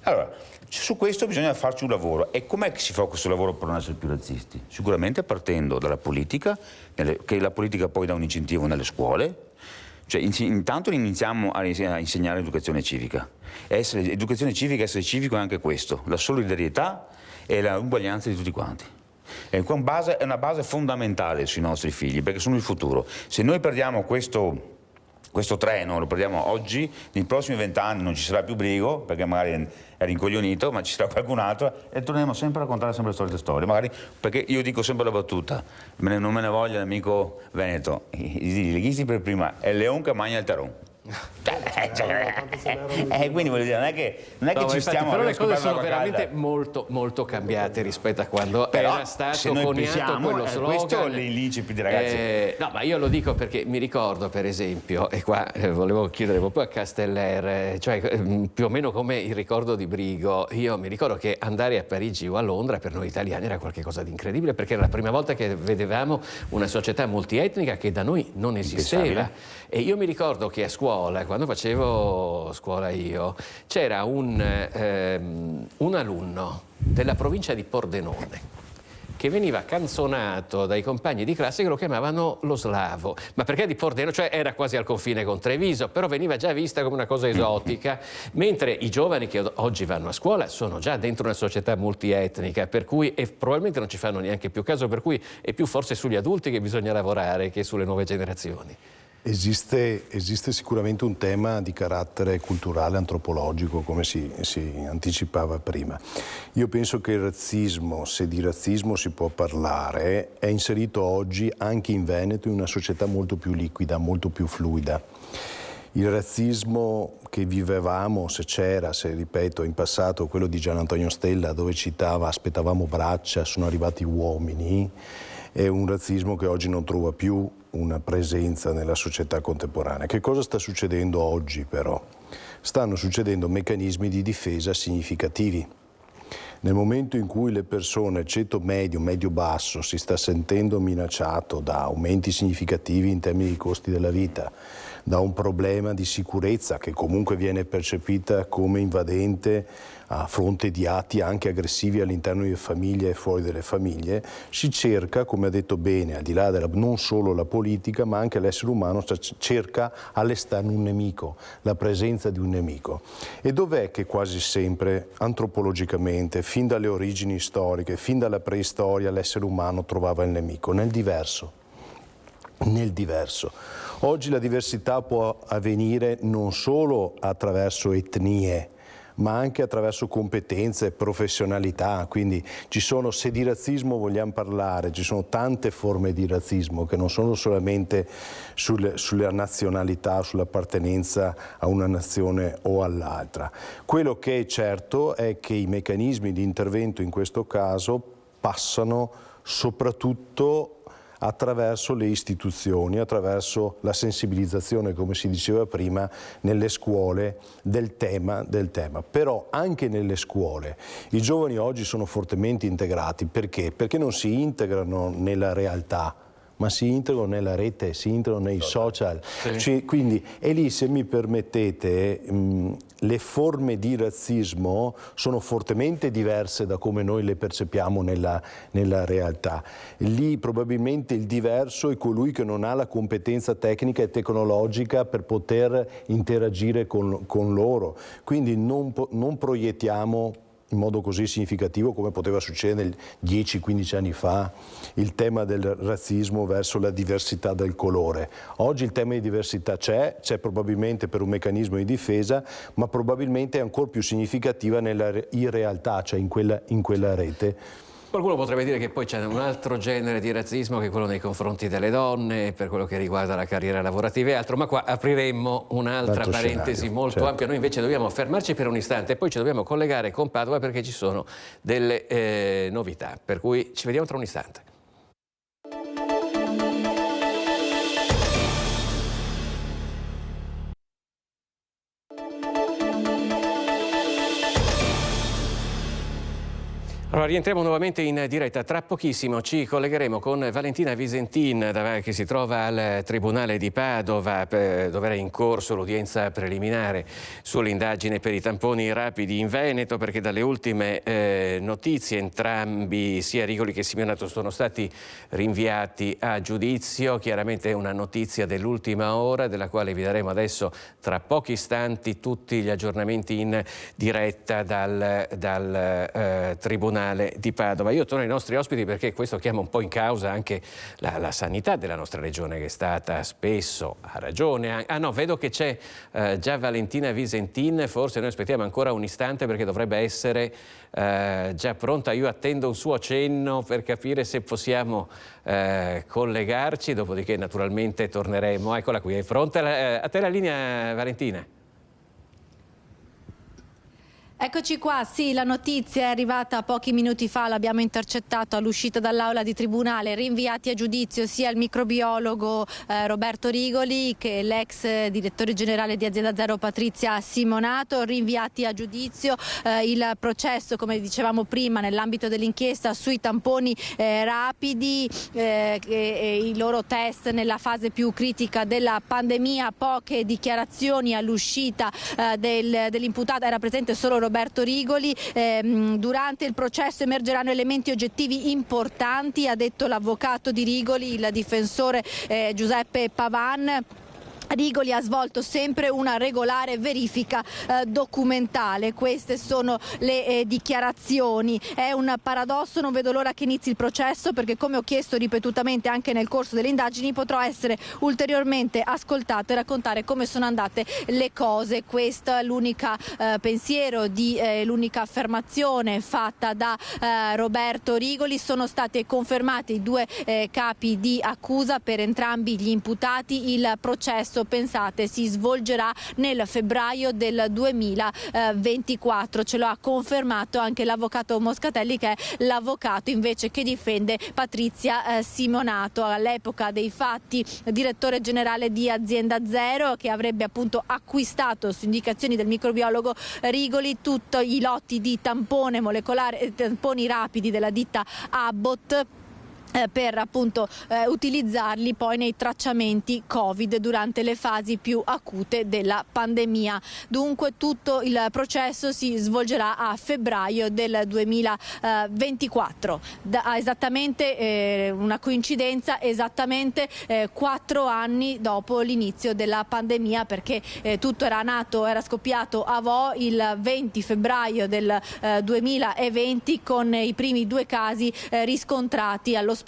Allora, su questo bisogna farci un lavoro. E com'è che si fa questo lavoro per non essere più razzisti? Sicuramente partendo dalla politica, che la politica poi dà un incentivo nelle scuole. Cioè, intanto iniziamo a insegnare educazione civica. Educazione civica, essere civico è anche questo, la solidarietà e la uguaglianza di tutti quanti. È una base fondamentale sui nostri figli, perché sono il futuro. Se noi perdiamo questo treno, lo perdiamo oggi, nei prossimi 20 anni non ci sarà più Brigo, perché magari è rincoglionito, ma ci sarà qualcun altro e torneremo sempre a raccontare sempre le solite storie. Magari, perché io dico sempre la battuta, non me ne voglia l'amico Veneto, i leghisti per prima, è il leon che mangia il taron. Quindi voglio dire, non è che ci stiamo. Però le cose sono veramente molto cambiate rispetto a quando era stato coniato quello slogan. Questo l'incipit, ragazzi. No, ma io lo dico perché mi ricordo, per esempio, e qua volevo chiedere proprio a Casteller, cioè più o meno come il ricordo di Brigo. Io mi ricordo che andare a Parigi o a Londra per noi italiani era qualcosa di incredibile, perché era la prima volta che vedevamo una società multietnica che da noi non esisteva. E io mi ricordo che a scuola, quando facevo scuola io, c'era un alunno della provincia di Pordenone che veniva canzonato dai compagni di classe che lo chiamavano lo slavo. Ma perché di Pordenone? Cioè era quasi al confine con Treviso, però veniva già vista come una cosa esotica, mentre i giovani che oggi vanno a scuola sono già dentro una società multietnica, per cui probabilmente non ci fanno neanche più caso, per cui è più forse sugli adulti che bisogna lavorare che sulle nuove generazioni. Esiste sicuramente un tema di carattere culturale, antropologico, come si anticipava prima. Io penso che il razzismo, se di razzismo si può parlare, è inserito oggi anche in Veneto in una società molto più liquida, molto più fluida. Il razzismo che vivevamo, se c'era, se ripeto, in passato, quello di Gian Antonio Stella, dove citava aspettavamo braccia, sono arrivati uomini, è un razzismo che oggi non trova più una presenza nella società contemporanea. Che cosa sta succedendo oggi però? Stanno succedendo meccanismi di difesa significativi. Nel momento in cui le persone, ceto medio, medio-basso, si sta sentendo minacciato da aumenti significativi in termini di costi della vita, da un problema di sicurezza che comunque viene percepita come invadente a fronte di atti anche aggressivi all'interno delle famiglie e fuori dalle famiglie, si cerca, come ha detto bene, al di là della non solo la politica, ma anche l'essere umano cerca all'esterno un nemico, la presenza di un nemico. E dov'è che quasi sempre, antropologicamente, fin dalle origini storiche, fin dalla preistoria, l'essere umano trovava il nemico? Nel diverso. Nel diverso. Oggi la diversità può avvenire non solo attraverso etnie, ma anche attraverso competenze, professionalità, quindi ci sono, se di razzismo vogliamo parlare, ci sono tante forme di razzismo che non sono solamente sulla nazionalità, sull'appartenenza a una nazione o all'altra. Quello che è certo è che i meccanismi di intervento in questo caso passano soprattutto attraverso le istituzioni, attraverso la sensibilizzazione, come si diceva prima, nelle scuole del tema. Però anche nelle scuole i giovani oggi sono fortemente integrati. Perché? Perché non si integrano nella realtà, ma si integrano nella rete, si integrano nei social. Sì. Quindi, e lì, se mi permettete, le forme di razzismo sono fortemente diverse da come noi le percepiamo nella realtà. Lì probabilmente il diverso è colui che non ha la competenza tecnica e tecnologica per poter interagire con loro. Quindi non proiettiamo in modo così significativo come poteva succedere 10-15 anni fa il tema del razzismo verso la diversità del colore. Oggi il tema di diversità c'è probabilmente per un meccanismo di difesa, ma probabilmente è ancora più significativa in realtà, cioè in quella rete. Qualcuno potrebbe dire che poi c'è un altro genere di razzismo che è quello nei confronti delle donne, per quello che riguarda la carriera lavorativa e altro, ma qua apriremmo un'altra parentesi scenario, molto certo. ampia. Noi invece dobbiamo fermarci per un istante e poi ci dobbiamo collegare con Padova perché ci sono delle novità, per cui ci vediamo tra un istante. Allora, rientriamo nuovamente in diretta. Tra pochissimo ci collegheremo con Valentina Visentin, che si trova al Tribunale di Padova, dove era in corso l'udienza preliminare sull'indagine per i tamponi rapidi in Veneto, perché dalle ultime notizie entrambi, sia Rigoli che Simeonato, sono stati rinviati a giudizio. Chiaramente è una notizia dell'ultima ora, della quale vi daremo adesso tra pochi istanti tutti gli aggiornamenti in diretta dal Tribunale di Padova. Io torno ai nostri ospiti perché questo chiama un po' in causa anche la sanità della nostra regione, che è stata spesso, a ragione. No, vedo che c'è già Valentina Visentin, forse noi aspettiamo ancora un istante perché dovrebbe essere già pronta. Io attendo un suo cenno per capire se possiamo collegarci, dopodiché naturalmente torneremo. Eccola qui, è pronta? A te la linea, Valentina. Eccoci qua, sì, la notizia è arrivata pochi minuti fa, l'abbiamo intercettato all'uscita dall'aula di tribunale, rinviati a giudizio sia il microbiologo Roberto Rigoli che l'ex direttore generale di Azienda Zero Patrizia Simonato, rinviati a giudizio. Il processo, come dicevamo prima, nell'ambito dell'inchiesta sui tamponi rapidi, i loro test nella fase più critica della pandemia, poche dichiarazioni all'uscita dell'imputato, era presente solo Roberto Rigoli. Durante il processo emergeranno elementi oggettivi importanti, ha detto l'avvocato di Rigoli, il difensore Giuseppe Pavan. Rigoli ha svolto sempre una regolare verifica documentale, queste sono le dichiarazioni. È un paradosso, non vedo l'ora che inizi il processo perché, come ho chiesto ripetutamente anche nel corso delle indagini, potrò essere ulteriormente ascoltato e raccontare come sono andate le cose. Questo è l'unica pensiero, l'unica affermazione fatta da Roberto Rigoli. Sono state confermate i due capi di accusa per entrambi gli imputati. Il processo, pensate, si svolgerà nel febbraio del 2024, ce lo ha confermato anche l'avvocato Moscatelli, che è l'avvocato invece che difende Patrizia Simonato, all'epoca dei fatti direttore generale di Azienda Zero, che avrebbe appunto acquistato su indicazioni del microbiologo Rigoli tutti i lotti di tampone molecolare, tamponi rapidi della ditta Abbott, per appunto utilizzarli poi nei tracciamenti Covid durante le fasi più acute della pandemia. Dunque tutto il processo si svolgerà a febbraio del 2024. Esattamente una coincidenza, esattamente 4 anni dopo l'inizio della pandemia, perché tutto era scoppiato a Vo il 20 febbraio del 2020 con i primi 2 casi riscontrati all'ospedale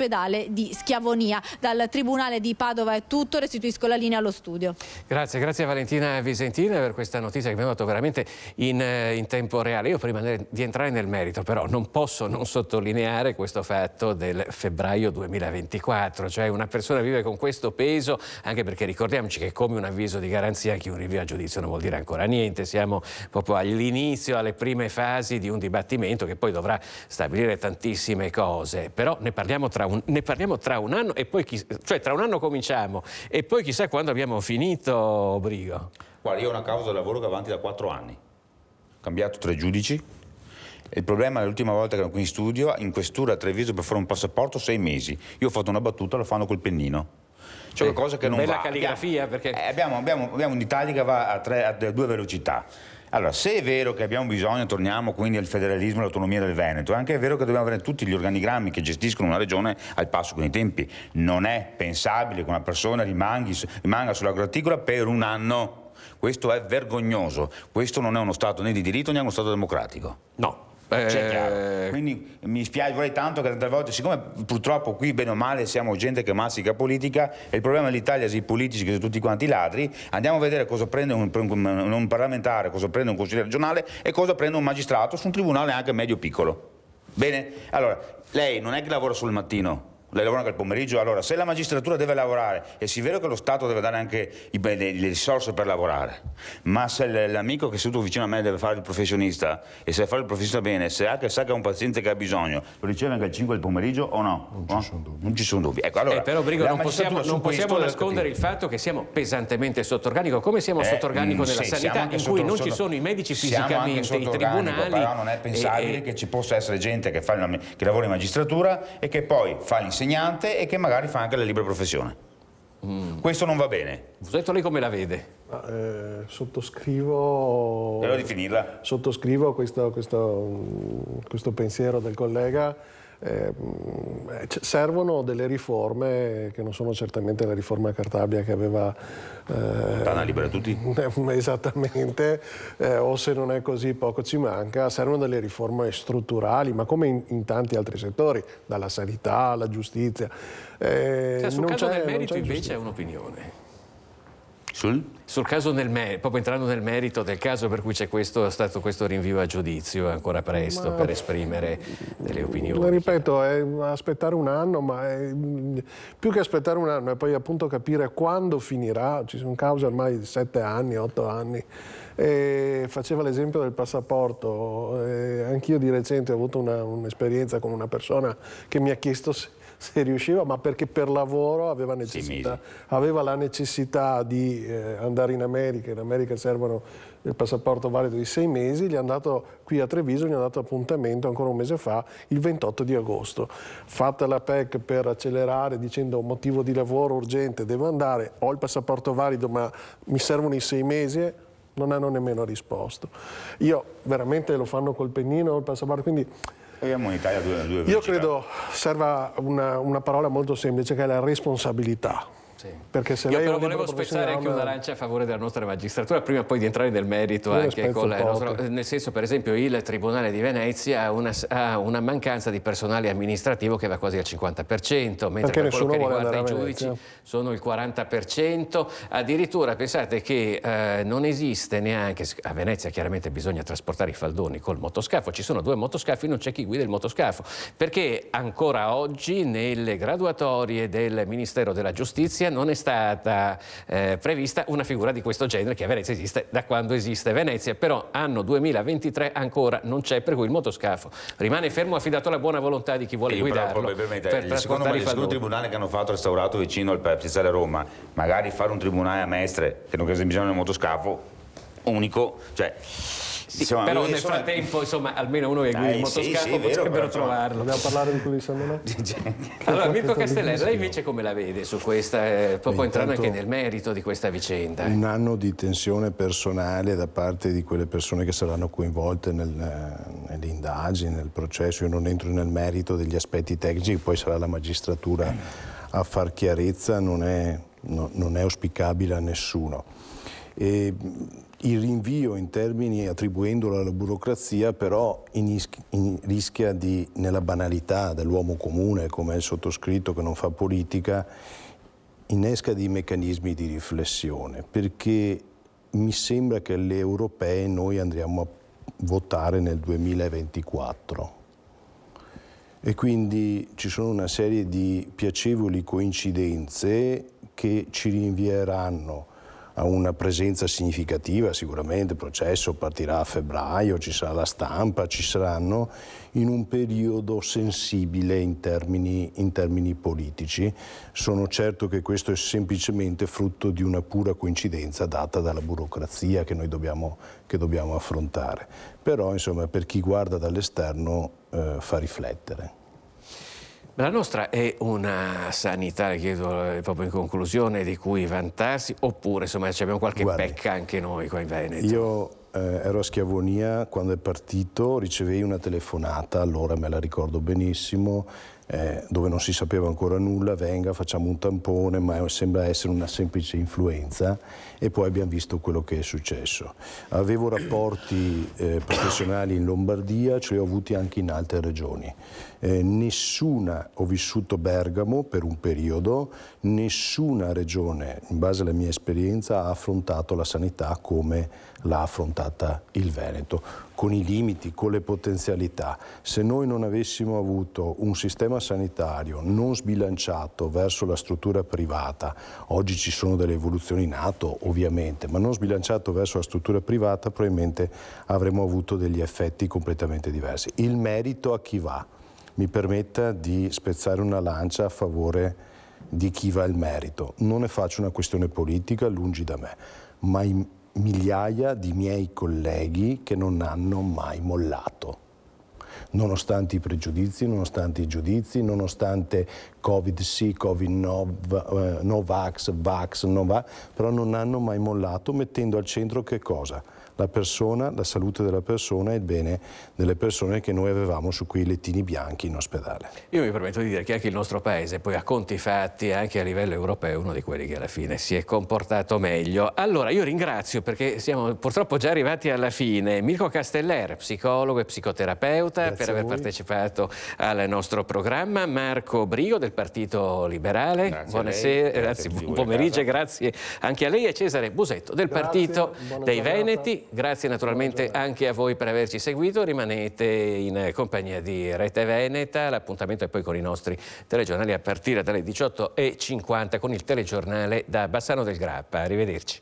di Schiavonia. Dal Tribunale di Padova è tutto, restituisco la linea allo studio. Grazie a Valentina Visentin per questa notizia che abbiamo dato veramente in tempo reale. Io prima di entrare nel merito però non posso non sottolineare questo fatto del febbraio 2024, cioè una persona vive con questo peso, anche perché ricordiamoci che come un avviso di garanzia anche un rinvio a giudizio non vuol dire ancora niente, siamo proprio all'inizio, alle prime fasi di un dibattimento che poi dovrà stabilire tantissime cose, però ne parliamo tra un anno e poi cioè tra un anno cominciamo e poi chissà quando abbiamo finito, Brigo. Guarda, io ho una causa di lavoro che va avanti da 4 anni. Ho cambiato 3 giudici. Il problema è l'ultima volta che ero qui in studio, in questura a Treviso per fare un passaporto 6 mesi. Io ho fatto una battuta, lo fanno col pennino. C'è qualcosa che non va. Bella calligrafia perché abbiamo un'Italia che va a 2 velocità. Allora, se è vero che abbiamo bisogno, torniamo quindi al federalismo e all'autonomia del Veneto, è anche vero che dobbiamo avere tutti gli organigrammi che gestiscono una regione al passo con i tempi. Non è pensabile che una persona rimanga sull'agroarticola per un anno. Questo è vergognoso. Questo non è uno Stato né di diritto né uno Stato democratico. No. Chiaro. Quindi mi spiace, vorrei tanto che tante volte, siccome purtroppo qui bene o male siamo gente che mastica politica e il problema dell'Italia sono i politici che sono tutti quanti ladri, andiamo a vedere cosa prende un parlamentare, cosa prende un consigliere regionale e cosa prende un magistrato su un tribunale anche medio piccolo. Bene? Allora, lei non è che lavora solo il mattino, lei lavora anche il pomeriggio. Allora, se la magistratura deve lavorare, e sì è vero che lo Stato deve dare anche le risorse per lavorare, ma se l'amico che è seduto vicino a me deve fare il professionista, e se fare il professionista bene, se sa che è un paziente che ha bisogno, lo riceve anche alle 5 del pomeriggio o no? Non ci sono dubbi. Ecco, allora, però Brigo, non possiamo nascondere il fatto che siamo pesantemente sotto organico, come siamo sotto organico nella sanità, in cui non ci sono i medici fisicamente, i tribunali. Però non è pensabile che ci possa essere gente che lavora in magistratura e che poi fa l'insegnante e che magari fa anche la libera professione. Questo non va bene. Detto lei come la vede? Sottoscrivo. Devo definirla. Sottoscrivo questo pensiero del collega. Servono delle riforme che non sono certamente la riforma Cartabia che aveva Fontana libera tutti. Esattamente, o se non è così poco ci manca. Servono delle riforme strutturali, ma come in tanti altri settori, dalla sanità alla giustizia. Sul caso del merito invece è un'opinione. Sul caso proprio entrando nel merito del caso per cui c'è stato questo rinvio a giudizio, è ancora presto per esprimere delle opinioni. Ripeto, è aspettare un anno, ma più che aspettare un anno è poi appunto capire quando finirà. Ci sono cause ormai di 7 anni, 8 anni. Faceva l'esempio del passaporto, anch'io di recente ho avuto un'esperienza con una persona che mi ha chiesto se riusciva, ma perché per lavoro aveva la necessità di andare in America servono il passaporto valido di 6 mesi, gli è andato qui a Treviso, gli ha dato appuntamento ancora un mese fa, il 28 di agosto. Fatta la PEC per accelerare dicendo motivo di lavoro urgente, devo andare, ho il passaporto valido ma mi servono i 6 mesi, non hanno nemmeno risposto. Io veramente lo fanno col pennino, il passaporto, quindi... In Italia due Io credo serva una parola molto semplice che è la responsabilità. Perché se Io lei però volevo spezzare anche una lancia a favore della nostra magistratura, prima poi di entrare nel merito anche con nel senso, per esempio, il Tribunale di Venezia ha una mancanza di personale amministrativo che va quasi al 50%, mentre per quello che riguarda i giudici sono il 40%. Addirittura pensate che non esiste neanche, a Venezia chiaramente bisogna trasportare i faldoni col motoscafo, ci sono 2 motoscafi, non c'è chi guida il motoscafo, perché ancora oggi nelle graduatorie del Ministero della Giustizia non è stata prevista una figura di questo genere, che a Venezia esiste da quando esiste Venezia, però anno 2023 ancora non c'è, per cui il motoscafo rimane fermo, affidato alla buona volontà di chi vuole guidarlo. Il secondo tribunale che hanno fatto restaurato vicino al Piazzale Roma, magari fare un tribunale a Mestre che non c'è bisogno del motoscafo unico, cioè... Sì, però nel frattempo, insomma, almeno uno che guida il motoscafo potrebbero trovarlo. Dobbiamo parlare di quelli di San Donato? Allora, Mirko Castellera, lei invece come la vede su questa, proprio entrando anche nel merito di questa vicenda? Un anno di tensione personale da parte di quelle persone che saranno coinvolte nelle indagini, nel processo. Io non entro nel merito degli aspetti tecnici, poi sarà la magistratura a far chiarezza, non è auspicabile a nessuno. Il rinvio in termini attribuendolo alla burocrazia però rischia di, nella banalità dell'uomo comune come il sottoscritto che non fa politica, innesca dei meccanismi di riflessione, perché mi sembra che alle europee noi andremo a votare nel 2024 e quindi ci sono una serie di piacevoli coincidenze che ci rinvieranno a una presenza significativa, sicuramente il processo partirà a febbraio, ci sarà la stampa, ci saranno in un periodo sensibile in termini politici. Sono certo che questo è semplicemente frutto di una pura coincidenza data dalla burocrazia che noi dobbiamo affrontare. Però insomma per chi guarda dall'esterno fa riflettere. La nostra è una sanità, chiedo proprio in conclusione, di cui vantarsi, oppure insomma abbiamo qualche pecca anche noi qua in Veneto? Io ero a Schiavonia quando è partito, ricevei una telefonata, allora me la ricordo benissimo, dove non si sapeva ancora nulla, venga, facciamo un tampone, ma sembra essere una semplice influenza, e poi abbiamo visto quello che è successo. Avevo rapporti professionali in Lombardia, ce li ho avuti anche in altre regioni. Ho vissuto Bergamo per un periodo, nessuna regione, in base alla mia esperienza, ha affrontato la sanità come l'ha affrontata il Veneto, con i limiti, con le potenzialità. Se noi non avessimo avuto un sistema sanitario non sbilanciato verso la struttura privata, oggi ci sono delle evoluzioni in atto ovviamente, ma non sbilanciato verso la struttura privata, probabilmente avremmo avuto degli effetti completamente diversi. Il merito a chi va? Mi permetta di spezzare una lancia a favore di chi va il merito. Non ne faccio una questione politica, lungi da me, ma migliaia di miei colleghi che non hanno mai mollato. Nonostante i pregiudizi, nonostante i giudizi, nonostante Covid sì, Covid no vax, vax no va, però non hanno mai mollato, mettendo al centro che cosa? La persona, la salute della persona e il bene delle persone che noi avevamo su quei lettini bianchi in ospedale. Io mi permetto di dire che anche il nostro paese, poi a conti fatti, anche a livello europeo, è uno di quelli che alla fine si è comportato meglio. Allora, io ringrazio, perché siamo purtroppo già arrivati alla fine, Mirko Casteller, psicologo e psicoterapeuta, Grazie per aver partecipato al nostro programma, Marco Brigo del Partito Liberale, Grazie buonasera, anzi buon pomeriggio, grazie anche a lei, e Cesare Busetto del Partito dei Veneti. Grazie naturalmente anche a voi per averci seguito, rimanete in compagnia di Rete Veneta, l'appuntamento è poi con i nostri telegiornali a partire dalle 18:50 con il telegiornale da Bassano del Grappa. Arrivederci.